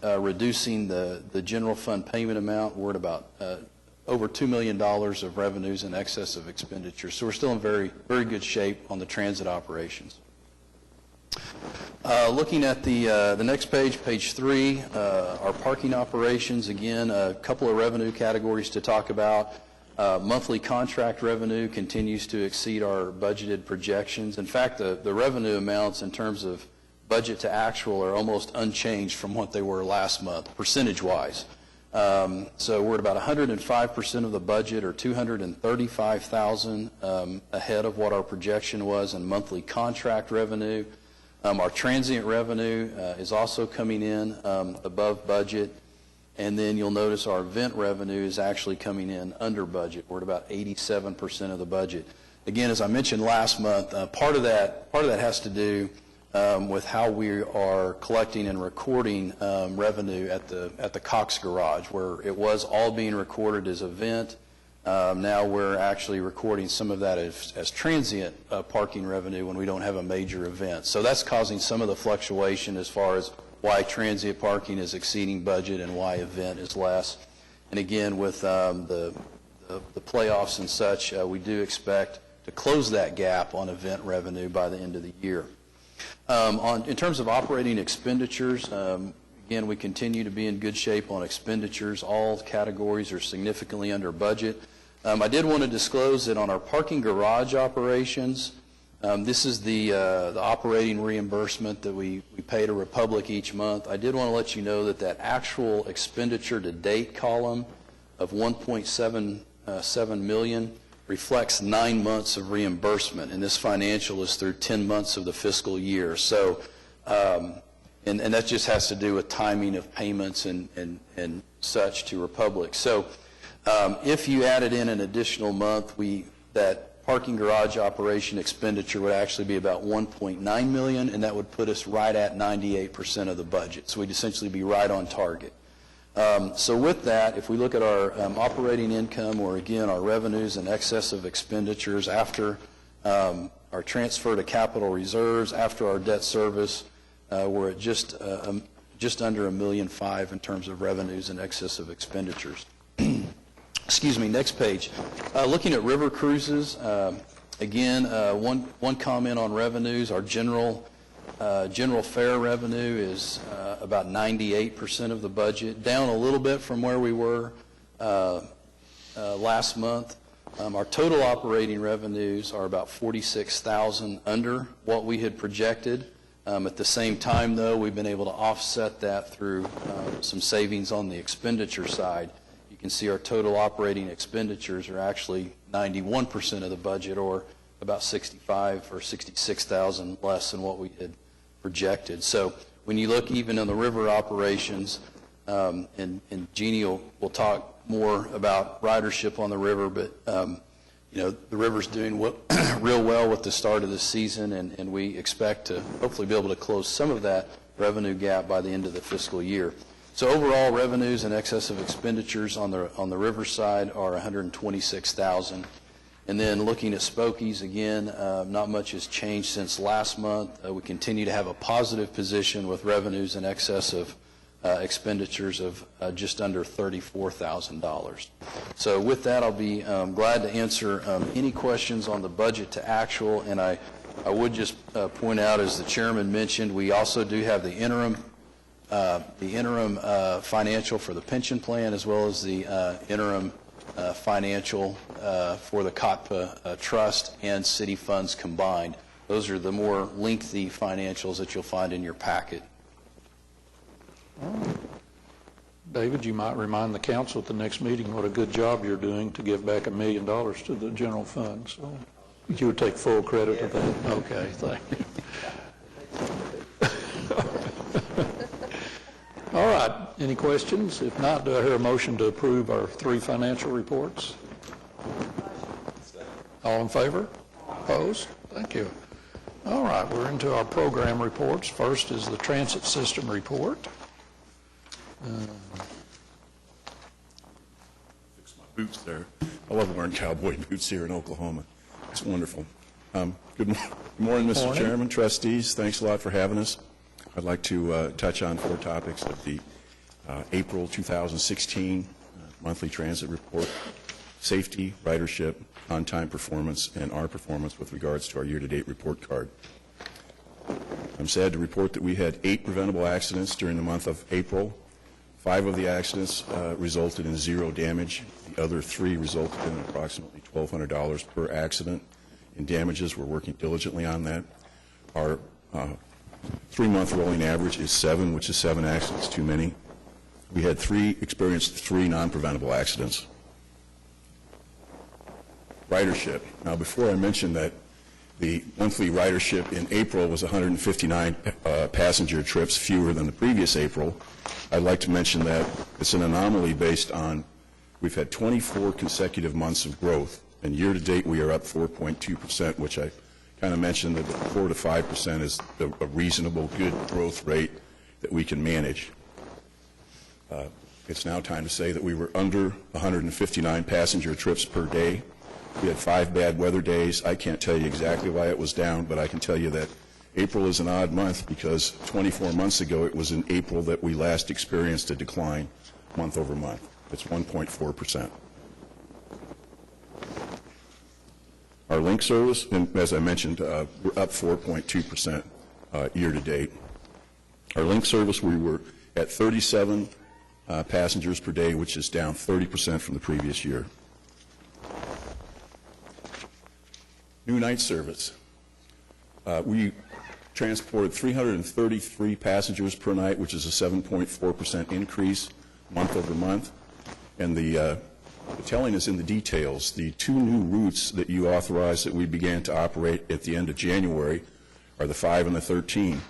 reducing the general fund payment amount, we're at about over $2 million of revenues in excess of expenditures. So we're still in very, very good shape on the transit operations. Looking at the next page, page 3, our parking operations, again, a couple of revenue categories to talk about. Monthly contract revenue continues to exceed our budgeted projections. In fact, the revenue amounts in terms of budget to actual are almost unchanged from what they were last month, percentage-wise. So we're at about 105% of the budget, or $235,000 ahead of what our projection was in monthly contract revenue. Our transient revenue is also coming in above budget. And then you'll notice our event revenue is actually coming in under budget. We're at about 87% of the budget. Again, as I mentioned last month, part of that has to do with how we are collecting and recording revenue at the Cox Garage, where it was all being recorded as event. Now we're actually recording some of that as transient parking revenue when we don't have a major event. So that's causing some of the fluctuation as far as why transient parking is exceeding budget and why event is less. And again, with the playoffs and such, we do expect to close that gap on event revenue by the end of the year. In terms of operating expenditures, again, we continue to be in good shape on expenditures. All categories are significantly under budget. I did want to disclose that on our parking garage operations, this is the operating reimbursement that we pay to Republic each month. I did want to let you know that actual expenditure to date column of $1.77 million reflects 9 months of reimbursement, and this financial is through 10 months of the fiscal year. So, and that just has to do with timing of payments and such to Republic. So, if you added in an additional month, that parking garage operation expenditure would actually be about $1.9 million, and that would put us right at 98% of the budget. So we'd essentially be right on target. So with that, if we look at our operating income, or again our revenues in excess of expenditures after our transfer to capital reserves, after our debt service, we're at just under $1.5 million in terms of revenues in excess of expenditures. Excuse me, next page. Looking at river cruises, again, one comment on revenues. Our general fare revenue is about 98% of the budget, down a little bit from where we were last month. Our total operating revenues are about $46,000 under what we had projected. At the same time, though, we've been able to offset that through some savings on the expenditure side. You can see our total operating expenditures are actually 91% of the budget, or about $65,000 or $66,000 less than what we had projected. So when you look even in the river operations, and Jeannie will talk more about ridership on the river, but you know, the river's doing real well with the start of the season, and we expect to hopefully be able to close some of that revenue gap by the end of the fiscal year. So overall, revenues in excess of expenditures on the river side are $126,000. And then looking at Spokies, again, not much has changed since last month. We continue to have a positive position with revenues in excess of expenditures of just under $34,000. So with that, I'll be glad to answer any questions on the budget to actual. And I would just point out, as the chairman mentioned, we also do have the interim financial for the pension plan, as well as the interim financial for the Cotpa trust and city funds combined. Those are the more lengthy financials that you'll find in your packet. David, you might remind the council at the next meeting what a good job you're doing to give back $1 million to the general fund. So you would take full credit of that. Okay, thank you. All right, any questions? If not, do I hear a motion to approve our 3 financial reports? All in favor? Opposed? Thank you. All right, we're into our program reports. First is the transit system report. Fix my boots there. I love wearing cowboy boots here in Oklahoma. It's wonderful. Good morning, Mr. Chairman, trustees. Thanks a lot for having us. I'd like to touch on 4 topics of the April 2016 monthly transit report: safety, ridership, on-time performance, and our performance with regards to our year-to-date report card. I'm sad to report that we had 8 preventable accidents during the month of April. 5 of the accidents resulted in 0 damage. The other 3 resulted in approximately $1,200 per accident in damages. We're working diligently on that. Our 3-month rolling average is 7, which is 7 accidents too many. We had experienced 3 non-preventable accidents. Ridership. Now, before I mention that the monthly ridership in April was 159 passenger trips fewer than the previous April, I'd like to mention that it's an anomaly based on we've had 24 consecutive months of growth, and year-to-date we are up 4.2%, which I kind of mentioned that 4 to 5% is a reasonable, good growth rate that we can manage. It's now time to say that we were under 159 passenger trips per day. We had 5 bad weather days. I can't tell you exactly why it was down, but I can tell you that April is an odd month because 24 months ago it was in April that we last experienced a decline month over month. It's 1.4%. Our link service, and as I mentioned, we're up 4.2% year to date. Our link service, we were at 37 passengers per day, which is down 30% from the previous year. New night service. We transported 333 passengers per night, which is a 7.4% increase month over month. And the telling is in the details. The 2 new routes that you authorized that we began to operate at the end of January are the 5 and the 13.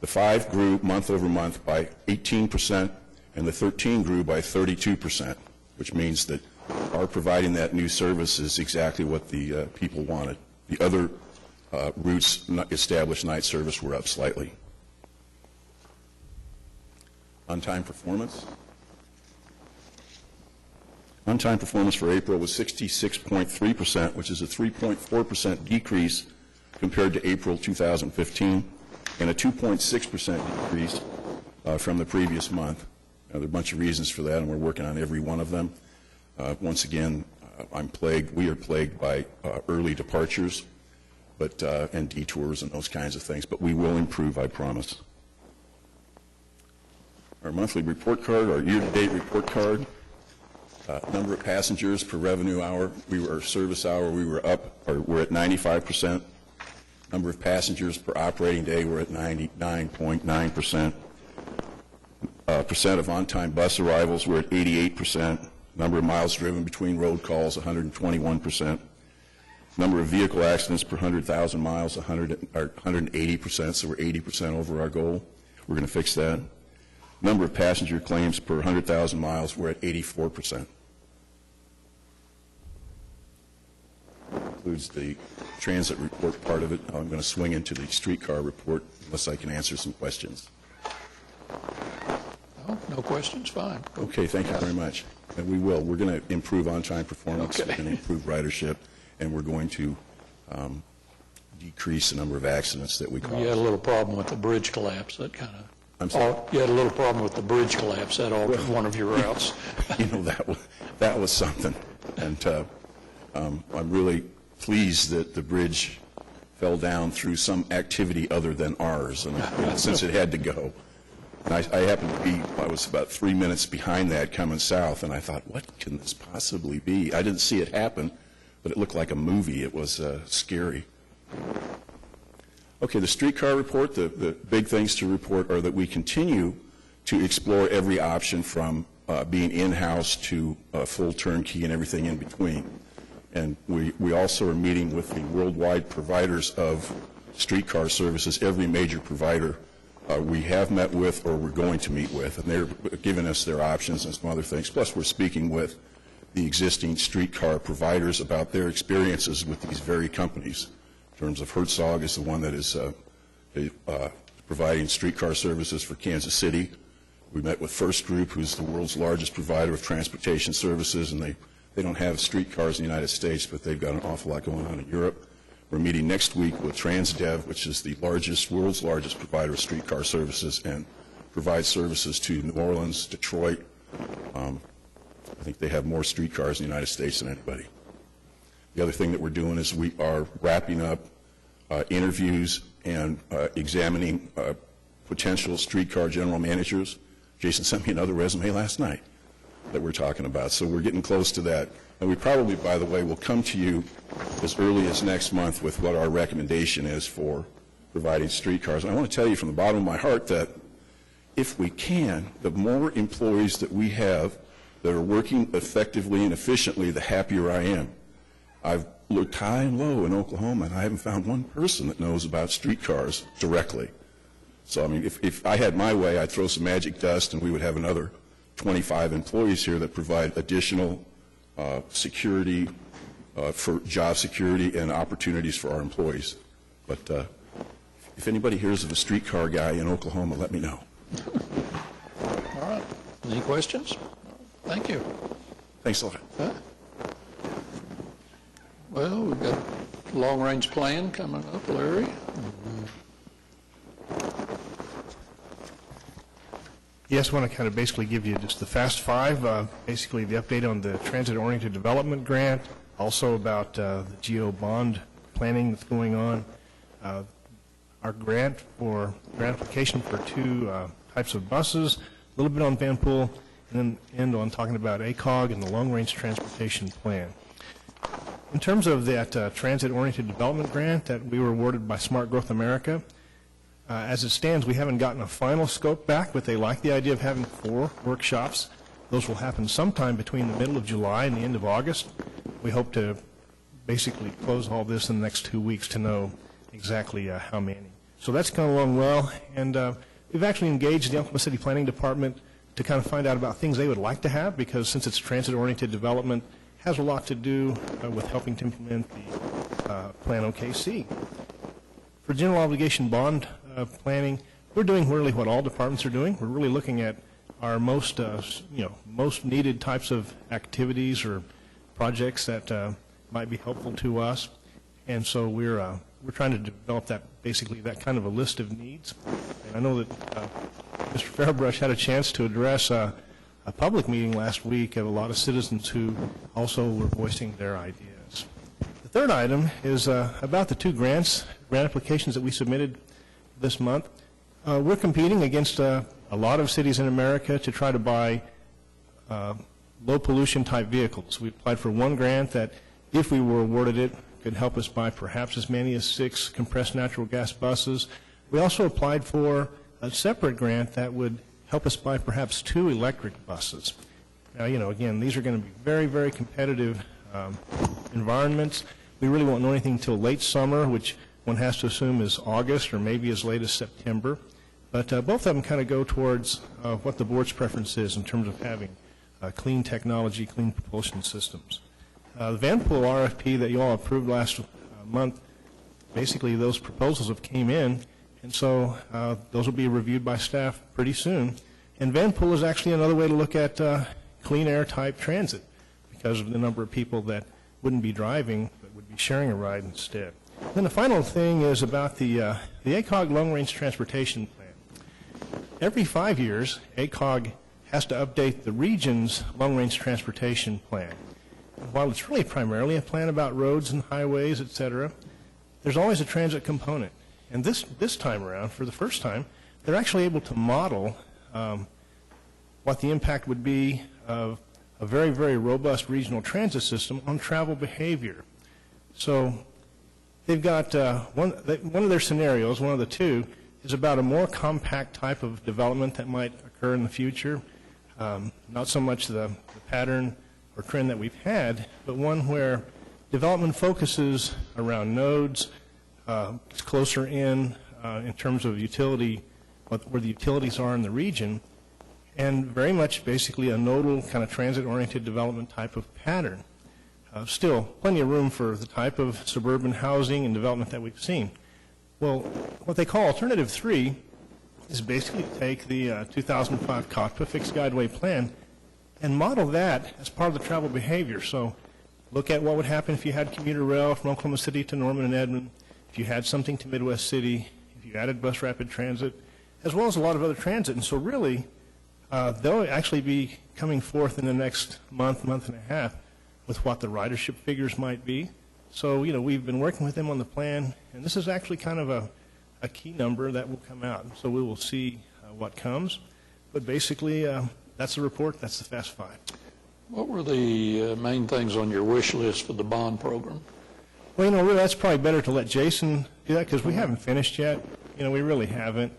The 5 grew month over month by 18%, and the 13 grew by 32%, which means that our providing that new service is exactly what the people wanted. The other routes established night service were up slightly. On-time performance. On-time performance for April was 66.3%, which is a 3.4% decrease compared to April 2015, and a 2.6% decrease from the previous month. Now, there are a bunch of reasons for that, and we're working on every one of them. Once again, we are plagued by early departures, and detours and those kinds of things, but we will improve, I promise. Our monthly report card, our year-to-date report card, number of passengers per revenue hour, service hour, we're at 95%. Number of passengers per operating day, we're at 99.9%. Percent of on-time bus arrivals, we're at 88%. Number of miles driven between road calls, 121%. Number of vehicle accidents per 100,000 miles, 180%, so we're 80% over our goal. We're going to fix that. Number of passenger claims per 100,000 miles, we're at 84%. Includes the transit report part of it. Now I'm going to swing into the streetcar report unless I can answer some questions. Well, No questions, fine. Okay, thank you very much. And we will. We're going to improve on-time performance, Okay. we're going to improve ridership, and we're going to decrease the number of accidents that we cause. You had a little problem with the bridge collapse, that kind of... I'm sorry? You had a little problem with the bridge collapse, that altered one of your routes. You know, that was something. And I'm really pleased that the bridge fell down through some activity other than ours, and since it had to go. And I happened to be, I was about 3 minutes behind that coming south, and I thought, what can this possibly be? I didn't see it happen, but it looked like a movie. It was scary. Okay, the streetcar report, the big things to report are that we continue to explore every option from being in-house to full turnkey and everything in between. And we also are meeting with the worldwide providers of streetcar services, every major provider we have met with or we're going to meet with, and they're giving us their options and some other things. Plus, we're speaking with the existing streetcar providers about their experiences with these very companies. In terms of Herzog is the one that is providing streetcar services for Kansas City. We met with First Group, who's the world's largest provider of transportation services, and they don't have streetcars in the United States, but they've got an awful lot going on in Europe. We're meeting next week with Transdev, which is the world's largest provider of streetcar services and provides services to New Orleans, Detroit. I think they have more streetcars in the United States than anybody. The other thing that we're doing is we are wrapping up interviews and examining potential streetcar general managers. Jason sent me another resume last night that we're talking about, so we're getting close to that. And we probably, by the way, will come to you as early as next month with what our recommendation is for providing streetcars. And I want to tell you from the bottom of my heart that if we can, the more employees that we have that are working effectively and efficiently, the happier I am. I've looked high and low in Oklahoma, and I haven't found one person that knows about streetcars directly. So, I mean, if I had my way, I'd throw some magic dust, and we would have another 25 employees here that provide additional security, for job security and opportunities for our employees. But if anybody hears of a streetcar guy in Oklahoma, let me know. All right. Any questions? Thank you. Thanks a lot. Huh? Well, we've got a long-range plan coming up, Larry. Yes, I want to kind of basically give you just the fast five, basically the update on the transit-oriented development grant, also about the GO bond planning that's going on, our grant application for two types of buses, a little bit on Van Pool, and then end on talking about ACOG and the long-range transportation plan. In terms of that transit-oriented development grant that we were awarded by Smart Growth America, as it stands, we haven't gotten a final scope back, but they like the idea of having 4 workshops. Those will happen sometime between the middle of July and the end of August. We hope to basically close all this in the next 2 weeks to know exactly how many. So that's gone along well, and we've actually engaged the Oklahoma City Planning Department to kind of find out about things they would like to have, because since it's transit-oriented development, it has a lot to do with helping to implement the Plan OKC. For general obligation bond planning, we're doing really what all departments are doing. We're really looking at our most needed types of activities or projects that might be helpful to us, and so we're trying to develop that kind of a list of needs. And I know that Mr. Fairbrush had a chance to address a public meeting last week of a lot of citizens who also were voicing their ideas. The third item is about the 2 grant applications that we submitted this month. We're competing against a lot of cities in America to try to buy low pollution type vehicles. We applied for one grant that, if we were awarded it, could help us buy perhaps as many as 6 compressed natural gas buses. We also applied for a separate grant that would help us buy perhaps 2 electric buses. Now, again, these are going to be very, very competitive environments. We really won't know anything until late summer, which one has to assume is August or maybe as late as September. But both of them kind of go towards what the board's preference is in terms of having clean technology, clean propulsion systems. The Van Pool RFP that you all approved last month, basically those proposals have came in, and so those will be reviewed by staff pretty soon. And van pool is actually another way to look at clean air type transit because of the number of people that wouldn't be driving but would be sharing a ride instead. Then the final thing is about the ACOG Long Range Transportation Plan. Every 5 years, ACOG has to update the region's Long Range Transportation Plan. And while it's really primarily a plan about roads and highways, et cetera, there's always a transit component. And this time around, for the first time, they're actually able to model what the impact would be of a very, very robust regional transit system on travel behavior. So they've got one of their scenarios, one of the two, is about a more compact type of development that might occur in the future. Not so much the pattern or trend that we've had, but one where development focuses around nodes, it's closer in terms of utility, where the utilities are in the region, and very much basically a nodal kind of transit-oriented development type of pattern. Still, plenty of room for the type of suburban housing and development that we've seen. Well, what they call Alternative 3 is basically to take the 2005 Cotpa Fixed Guideway Plan and model that as part of the travel behavior. So look at what would happen if you had commuter rail from Oklahoma City to Norman and Edmond, if you had something to Midwest City, if you added bus rapid transit, as well as a lot of other transit. And so really, they'll actually be coming forth in the next month and a half with what the ridership figures might be. So, we've been working with them on the plan, and this is actually kind of a key number that will come out. So we will see what comes. But basically, that's the report. That's the Fast Five. What were the main things on your wish list for the bond program? Well, really, that's probably better to let Jason do that because we haven't finished yet. We really haven't.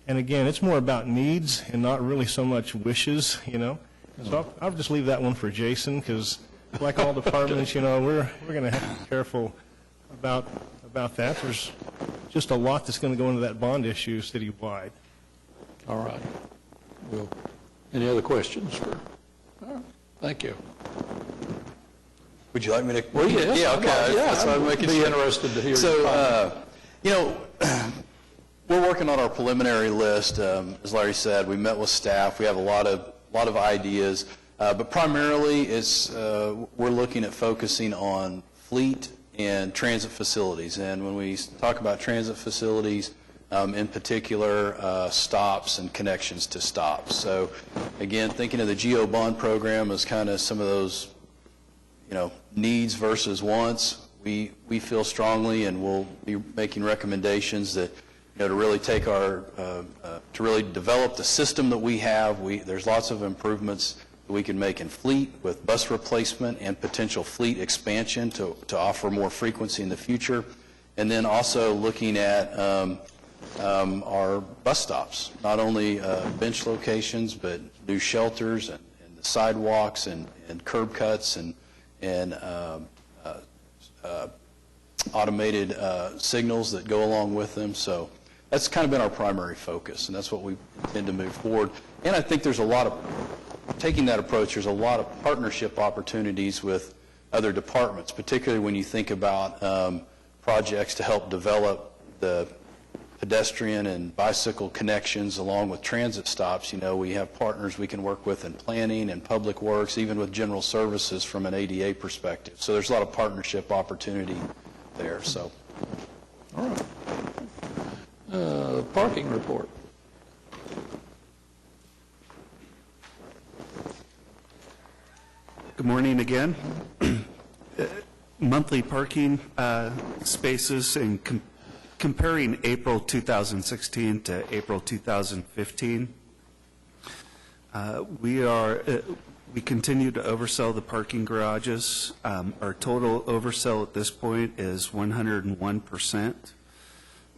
And again, it's more about needs and not really so much wishes, So I'll just leave that one for Jason because, like all departments, we're going to have to be careful about that. There's just a lot that's going to go into that bond issue citywide. All right. Well, any other questions? All right. Thank you. Would you like me to? Well, yes. Yeah, okay. That's what I'm I'd making be sure. interested to hear. So, we're working on our preliminary list. As Larry said, we met with staff. We have a lot of ideas, but primarily we're looking at focusing on fleet and transit facilities. And when we talk about transit facilities, in particular, stops and connections to stops. So, again, thinking of the GEO bond program as kind of some of those, needs versus wants. We feel strongly, and we'll be making recommendations that, to really take to really develop the system that we have. There's lots of improvements that we can make in fleet with bus replacement and potential fleet expansion to offer more frequency in the future. And then also looking at our bus stops, not only bench locations, but new shelters and the sidewalks and curb cuts and automated signals that go along with them. So that's kind of been our primary focus, and that's what we intend to move forward. And I think there's taking that approach, there's a lot of partnership opportunities with other departments, particularly when you think about projects to help develop the pedestrian and bicycle connections along with transit stops. We have partners we can work with in planning and public works, even with general services from an ADA perspective. So there's a lot of partnership opportunity there. So, all right. Parking report. Good morning again. Monthly parking spaces and comparing April 2016 to April 2015, we continue to oversell the parking garages. Our total oversell at this point is 101%.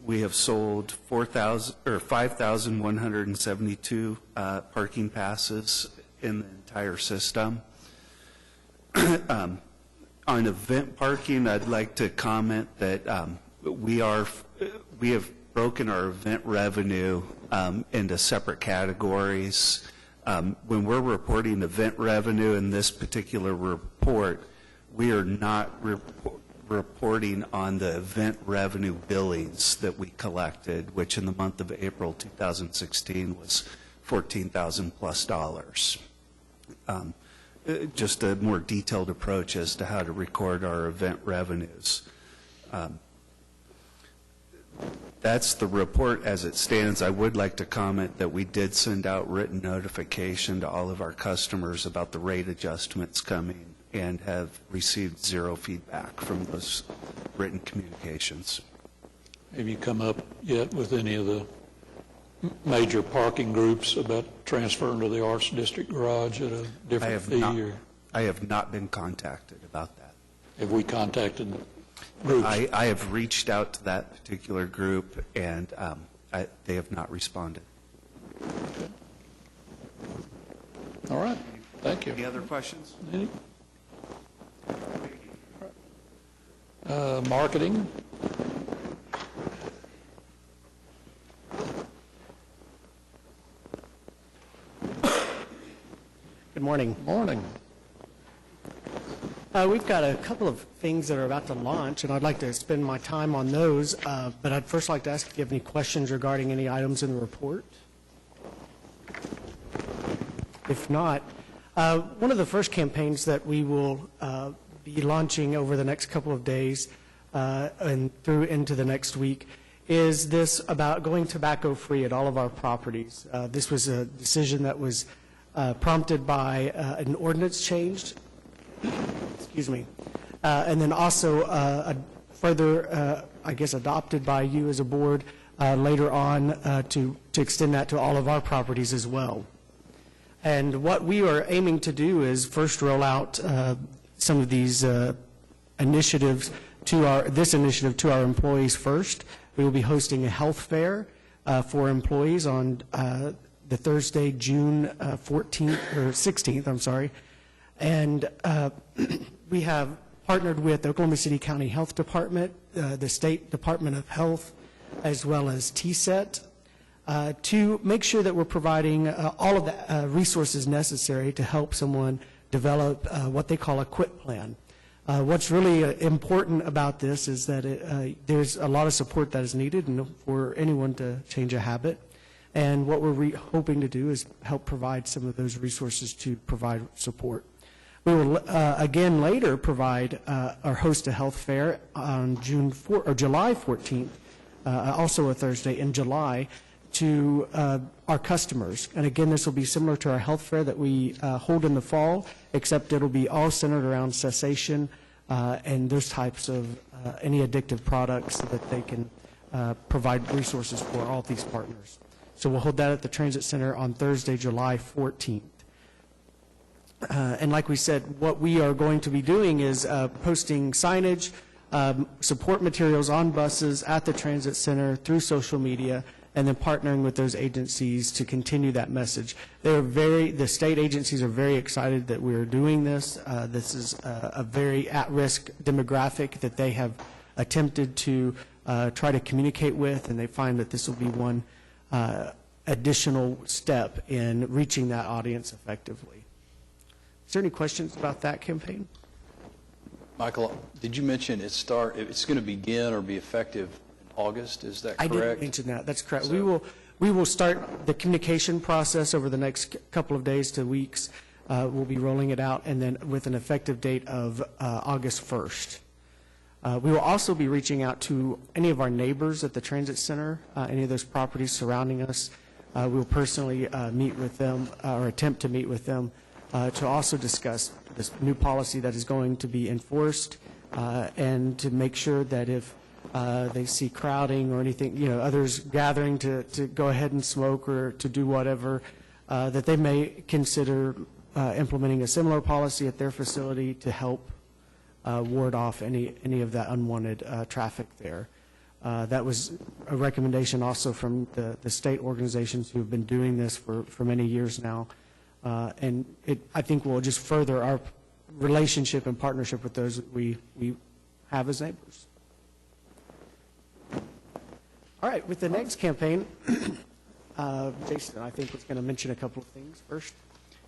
We have sold 5,172 parking passes in the entire system. On event parking, I'd like to comment that we have broken our event revenue into separate categories. When we're reporting event revenue in this particular report, we are not reporting on the event revenue billings that we collected, which in the month of April 2016 was $14,000 plus dollars. Just a more detailed approach as to how to record our event revenues. That's the report as it stands. I would like to comment that we did send out written notification to all of our customers about the rate adjustments coming and have received zero feedback from those written communications. Have you come up yet with any of the major parking groups about transferring to the Arts District garage at a different fee? I have not been contacted about that. Have we contacted groups? I have reached out to that particular group, and they have not responded. Okay. All right, thank you. Any other questions? Any? Marketing? Good morning. Morning. We've got a couple of things that are about to launch, and I'd like to spend my time on those. But I'd first like to ask if you have any questions regarding any items in the report. If not, one of the first campaigns that we will be launching over the next couple of days and through into the next week is this about going tobacco-free at all of our properties. This was a decision that was prompted by an ordinance change, excuse me, and then also further, I guess, adopted by you as a board later on to extend that to all of our properties as well. And what we are aiming to do is first roll out some of these initiatives to this initiative to our employees first. We will be hosting a health fair for employees on the Thursday, June 14th or 16th, I'm sorry. And we have partnered with the Oklahoma City County Health Department, the State Department of Health, as well as TSET, to make sure that we're providing all of the resources necessary to help someone develop what they call a quit plan. What's really important about this is that there's a lot of support that is needed for anyone to change a habit. And what we're hoping to do is help provide some of those resources to provide support. We will again later provide or host a health fair on July 14th, also a Thursday in July, to our customers. And again, this will be similar to our health fair that we hold in the fall, except it'll be all centered around cessation and those types of any addictive products so that they can provide resources for all these partners. So we'll hold that at the Transit Center on Thursday, July 14th. And like we said, what we are going to be doing is posting signage, support materials on buses at the Transit Center through social media, and then partnering with those agencies to continue that message. The state agencies are very excited that we're doing this. This is a very at-risk demographic that they have attempted to try to communicate with, and they find that this will be one additional step in reaching that audience effectively. Is there any questions about that campaign? Michael, did you mention it's going to begin or be effective in August? Is that correct? I didn't mention that. That's correct. So, we will start the communication process over the next couple of days to weeks. We'll be rolling it out, and then with an effective date of August 1st. We will also be reaching out to any of our neighbors at the Transit Center, any of those properties surrounding us. We'll personally meet with them or attempt to meet with them to also discuss this new policy that is going to be enforced and to make sure that if they see crowding or anything, others gathering to go ahead and smoke or to do whatever, that they may consider implementing a similar policy at their facility to help ward off any of that unwanted traffic there. That was a recommendation also from the state organizations who have been doing this for many years now. And I think will just further our relationship and partnership with those that we have as neighbors. All right, with the next campaign, Jason, I think, was going to mention a couple of things first.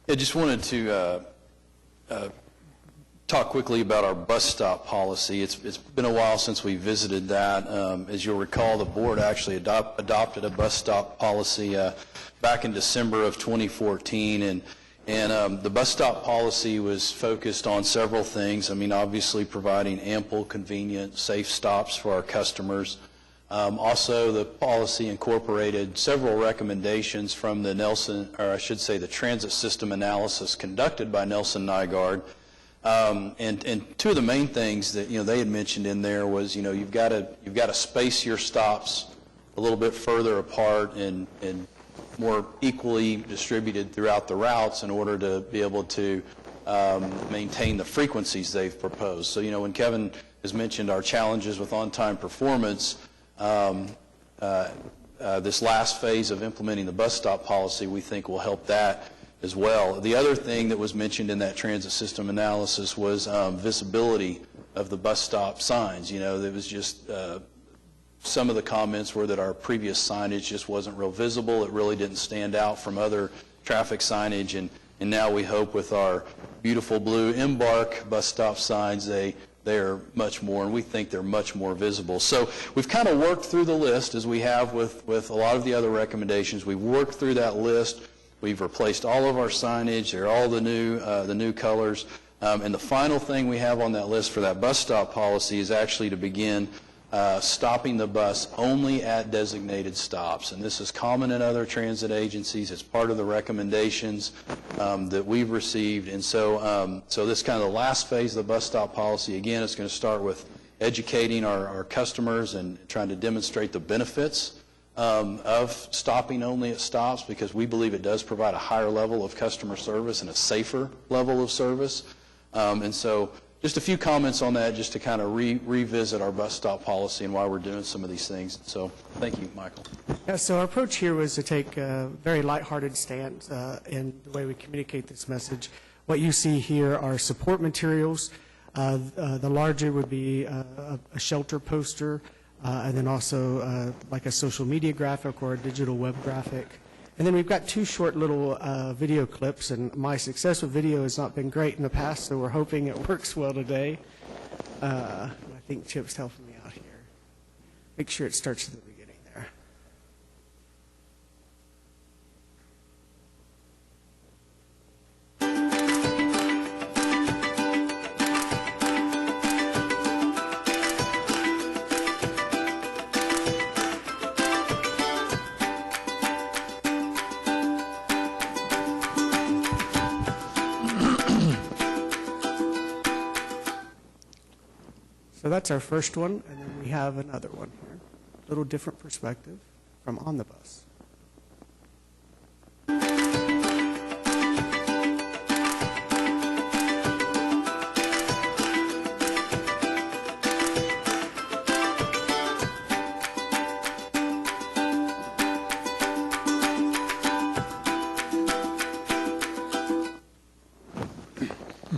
I just wanted to talk quickly about our bus stop policy. It's been a while since we visited that. As you'll recall, the board actually adopted a bus stop policy back in December of 2014, and the bus stop policy was focused on several things. I mean, obviously providing ample, convenient, safe stops for our customers. Also, the policy incorporated several recommendations from the the transit system analysis conducted by Nelson Nygaard. And two of the main things that they had mentioned in there was you've got to space your stops a little bit further apart and more equally distributed throughout the routes in order to be able to maintain the frequencies they've proposed. So when Kevin has mentioned our challenges with on-time performance, this last phase of implementing the bus stop policy we think will help that as well. The other thing that was mentioned in that transit system analysis was visibility of the bus stop signs. There was just some of the comments were that our previous signage just wasn't real visible. It really didn't stand out from other traffic signage, and now we hope with our beautiful blue Embark bus stop signs, they're much more, and we think they're much more visible. So we've kind of worked through the list as we have with a lot of the other recommendations. We've worked through that list. We've replaced all of our signage. They're all the new colors. And the final thing we have on that list for that bus stop policy is actually to begin stopping the bus only at designated stops. And this is common in other transit agencies. It's part of the recommendations that we've received. And so this kind of the last phase of the bus stop policy, again, it's going to start with educating our customers and trying to demonstrate the benefits of stopping only at stops, because we believe it does provide a higher level of customer service and a safer level of service. And so just a few comments on that, just to kind of revisit our bus stop policy and why we're doing some of these things. So thank you, Michael. Yeah, so our approach here was to take a very lighthearted stance in the way we communicate this message. What you see here are support materials. The larger would be a shelter poster, and then also like a social media graphic or a digital web graphic. And then we've got two short little video clips, and my success with video has not been great in the past, so we're hoping it works well today. I think Chip's helping me out here. Make sure it starts at the beginning there. So that's our first one, and then we have another one here. A little different perspective from on the bus.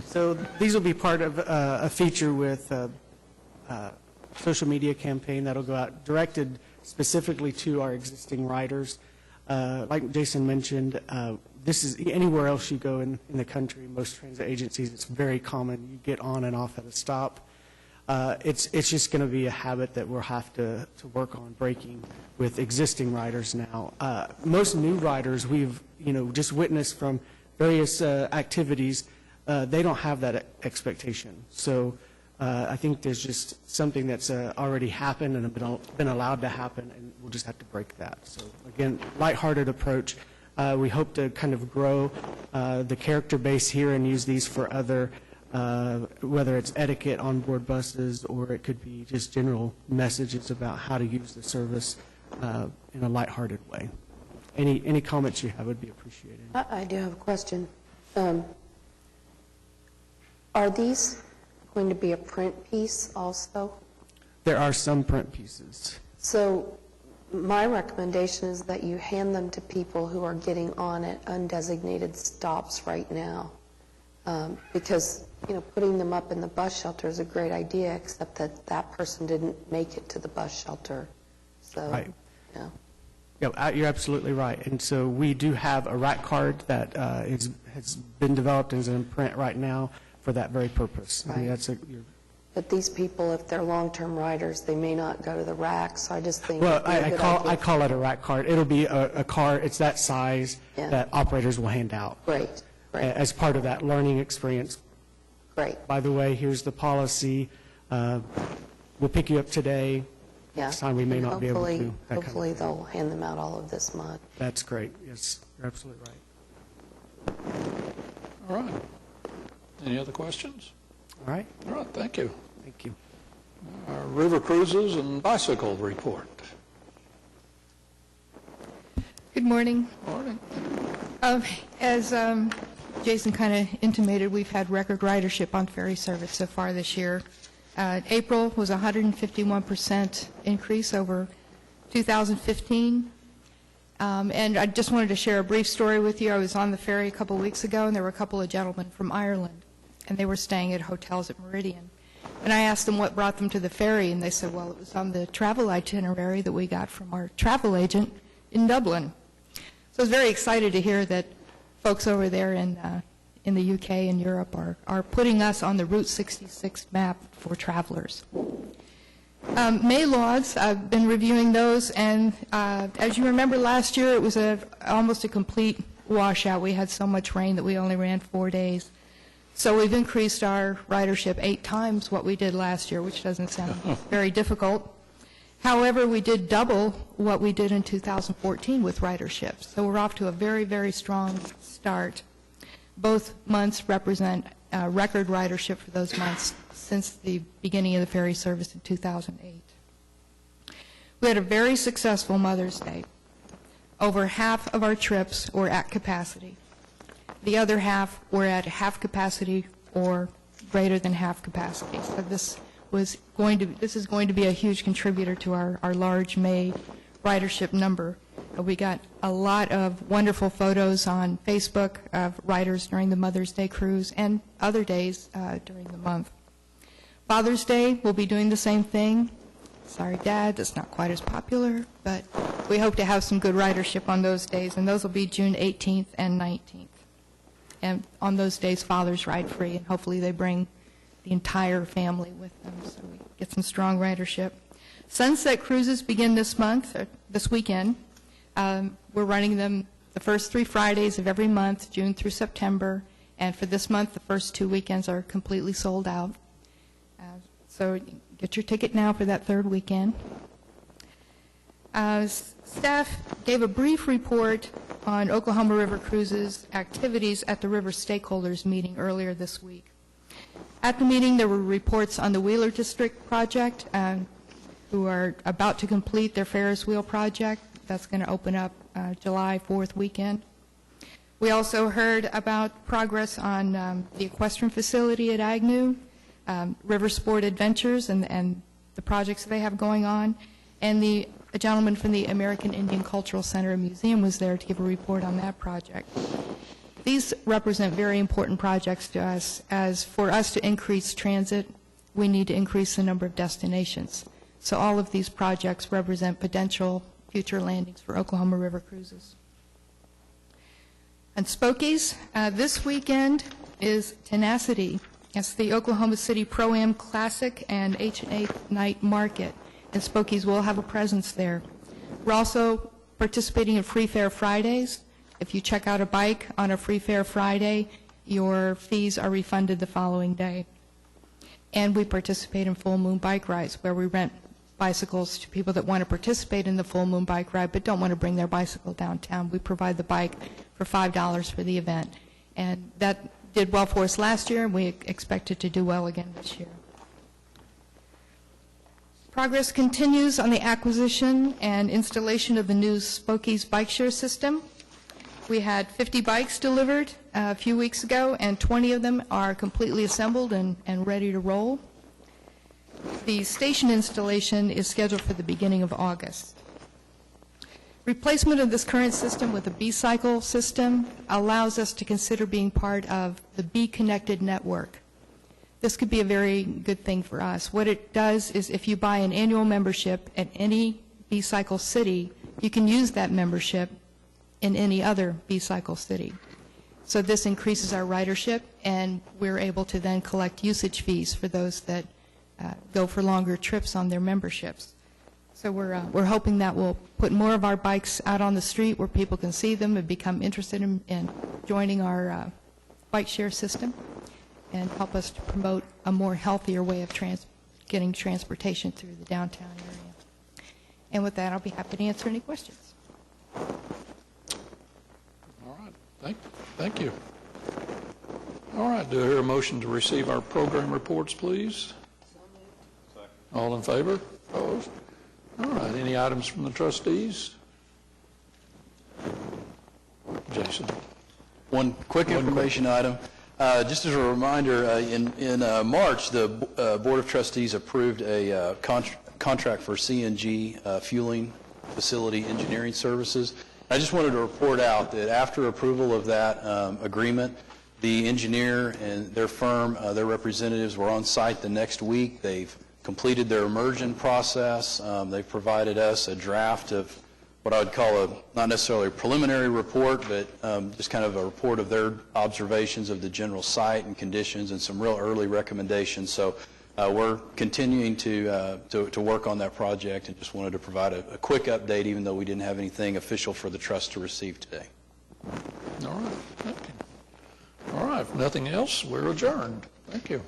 So these will be part of a feature with social media campaign that'll go out directed specifically to our existing riders. Like Jason mentioned, this is anywhere else you go in the country, most transit agencies, it's very common. You get on and off at a stop. It's just going to be a habit that we'll have to work on breaking with existing riders now. Most new riders we've just witnessed from various activities, they don't have that expectation. So I think there's just something that's already happened and been allowed to happen, and we'll just have to break that. So again, lighthearted approach. We hope to kind of grow the character base here and use these for other, whether it's etiquette on board buses or it could be just general messages about how to use the service in a lighthearted way. Any comments you have would be appreciated. I do have a question. Are these going to be a print piece also? There are some print pieces. So my recommendation is that you hand them to people who are getting on at undesignated stops right now. Because, putting them up in the bus shelter is a great idea, except that that person didn't make it to the bus shelter. So, Right. yeah. Yeah, you're absolutely right. And so we do have a rack card that has been developed and is in print right now for that very purpose. I mean, Right. But these people, if they're long-term riders, they may not go to the rack, so I just think Well, it'd be a I good call idea. I call it a rack card. It'll be a card, it's that size Yeah. that operators will hand out Great, great, as part of that learning experience. great, By the way, here's the policy. We'll pick you up today. yeah. Next time we may not be able to. Hopefully- that kind of- Hopefully, they'll hand them out all of this month. That's great. Yes, you're absolutely right. All right. Any other questions? All right, All right, thank you. thank you. River cruises and bicycle report. Good morning. Morning. As Jason kind of intimated, we've had record ridership on ferry service so far this year. April was 151% increase over 2015. And I just wanted to share a brief story with you. I was on the ferry a couple weeks ago, and there were a couple of gentlemen from Ireland, and they were staying at hotels at Meridian. And I asked them what brought them to the ferry, and they said, well, it was on the travel itinerary that we got from our travel agent in Dublin. So I was very excited to hear that folks over there in the UK and Europe are putting us on the Route 66 map for travelers. May logs, I've been reviewing those, and as you remember last year, it was almost a complete washout. We had so much rain that we only ran 4 days. So we've increased our ridership 8 times what we did last year, which doesn't sound very difficult. However, we did double what we did in 2014 with ridership. So we're off to a very, very strong start. Both months represent record ridership for those months since the beginning of the ferry service in 2008. We had a very successful Mother's Day. Over half of our trips were at capacity. The other half were at half capacity or greater than half capacity. So this is going to be a huge contributor to our large May ridership number. We got a lot of wonderful photos on Facebook of riders during the Mother's Day cruise and other days during the month. Father's Day, we'll be doing the same thing. Sorry, Dad, that's not quite as popular, but we hope to have some good ridership on those days, and those will be June 18th and 19th. And on those days, fathers ride free, and hopefully they bring the entire family with them, so we get some strong ridership. Sunset cruises begin this weekend. We're running them the first 3 Fridays of every month, June through September, and for this month, the first 2 weekends are completely sold out. So get your ticket now for that 3rd weekend. Staff gave a brief report on Oklahoma River Cruises activities at the River Stakeholders meeting earlier this week. At the meeting, there were reports on the Wheeler District project, who are about to complete their Ferris wheel project. That's going to open up July 4th weekend. We also heard about progress on the equestrian facility at Agnew, River Sport Adventures and the projects they have going on, and a gentleman from the American Indian Cultural Center and Museum was there to give a report on that project. These represent very important projects to us, as for us to increase transit, we need to increase the number of destinations. So all of these projects represent potential future landings for Oklahoma River cruises. And Spokies, this weekend is Tenacity. It's the Oklahoma City Pro-Am Classic and H&A Night Market, and Spokies will have a presence there. We're also participating in Free Fare Fridays. If you check out a bike on a Free Fare Friday, your fees are refunded the following day. And we participate in Full Moon Bike Rides, where we rent bicycles to people that want to participate in the Full Moon Bike Ride but don't want to bring their bicycle downtown. We provide the bike for $5 for the event. And that did well for us last year, and we expect it to do well again this year. Progress continues on the acquisition and installation of the new Spokies bike share system. We had 50 bikes delivered a few weeks ago, and 20 of them are completely assembled and ready to roll. The station installation is scheduled for the beginning of August. Replacement of this current system with a B-cycle system allows us to consider being part of the B-connected network. This could be a very good thing for us. What it does is if you buy an annual membership at any B-cycle city, you can use that membership in any other B-cycle city. So this increases our ridership, and we're able to then collect usage fees for those that go for longer trips on their memberships. So we're hoping that will put more of our bikes out on the street where people can see them and become interested in joining our bike share system, and help us to promote a more healthier way of getting transportation through the downtown area. And with that, I'll be happy to answer any questions. All right, thank you. All right, do I hear a motion to receive our program reports, please? All in favor? Opposed? All right, any items from the trustees? Jason? One quick information item. Just as a reminder, in March, the Board of Trustees approved a contract for CNG fueling facility engineering services. I just wanted to report out that after approval of that agreement, the engineer and their firm, their representatives were on site the next week. They've completed their immersion process. They've provided us a draft of what I would call not necessarily a preliminary report, but just kind of a report of their observations of the general site and conditions and some real early recommendations. So we're continuing to work on that project, and just wanted to provide a quick update, even though we didn't have anything official for the trust to receive today. All right, thank you. All right, if nothing else, we're adjourned. Thank you.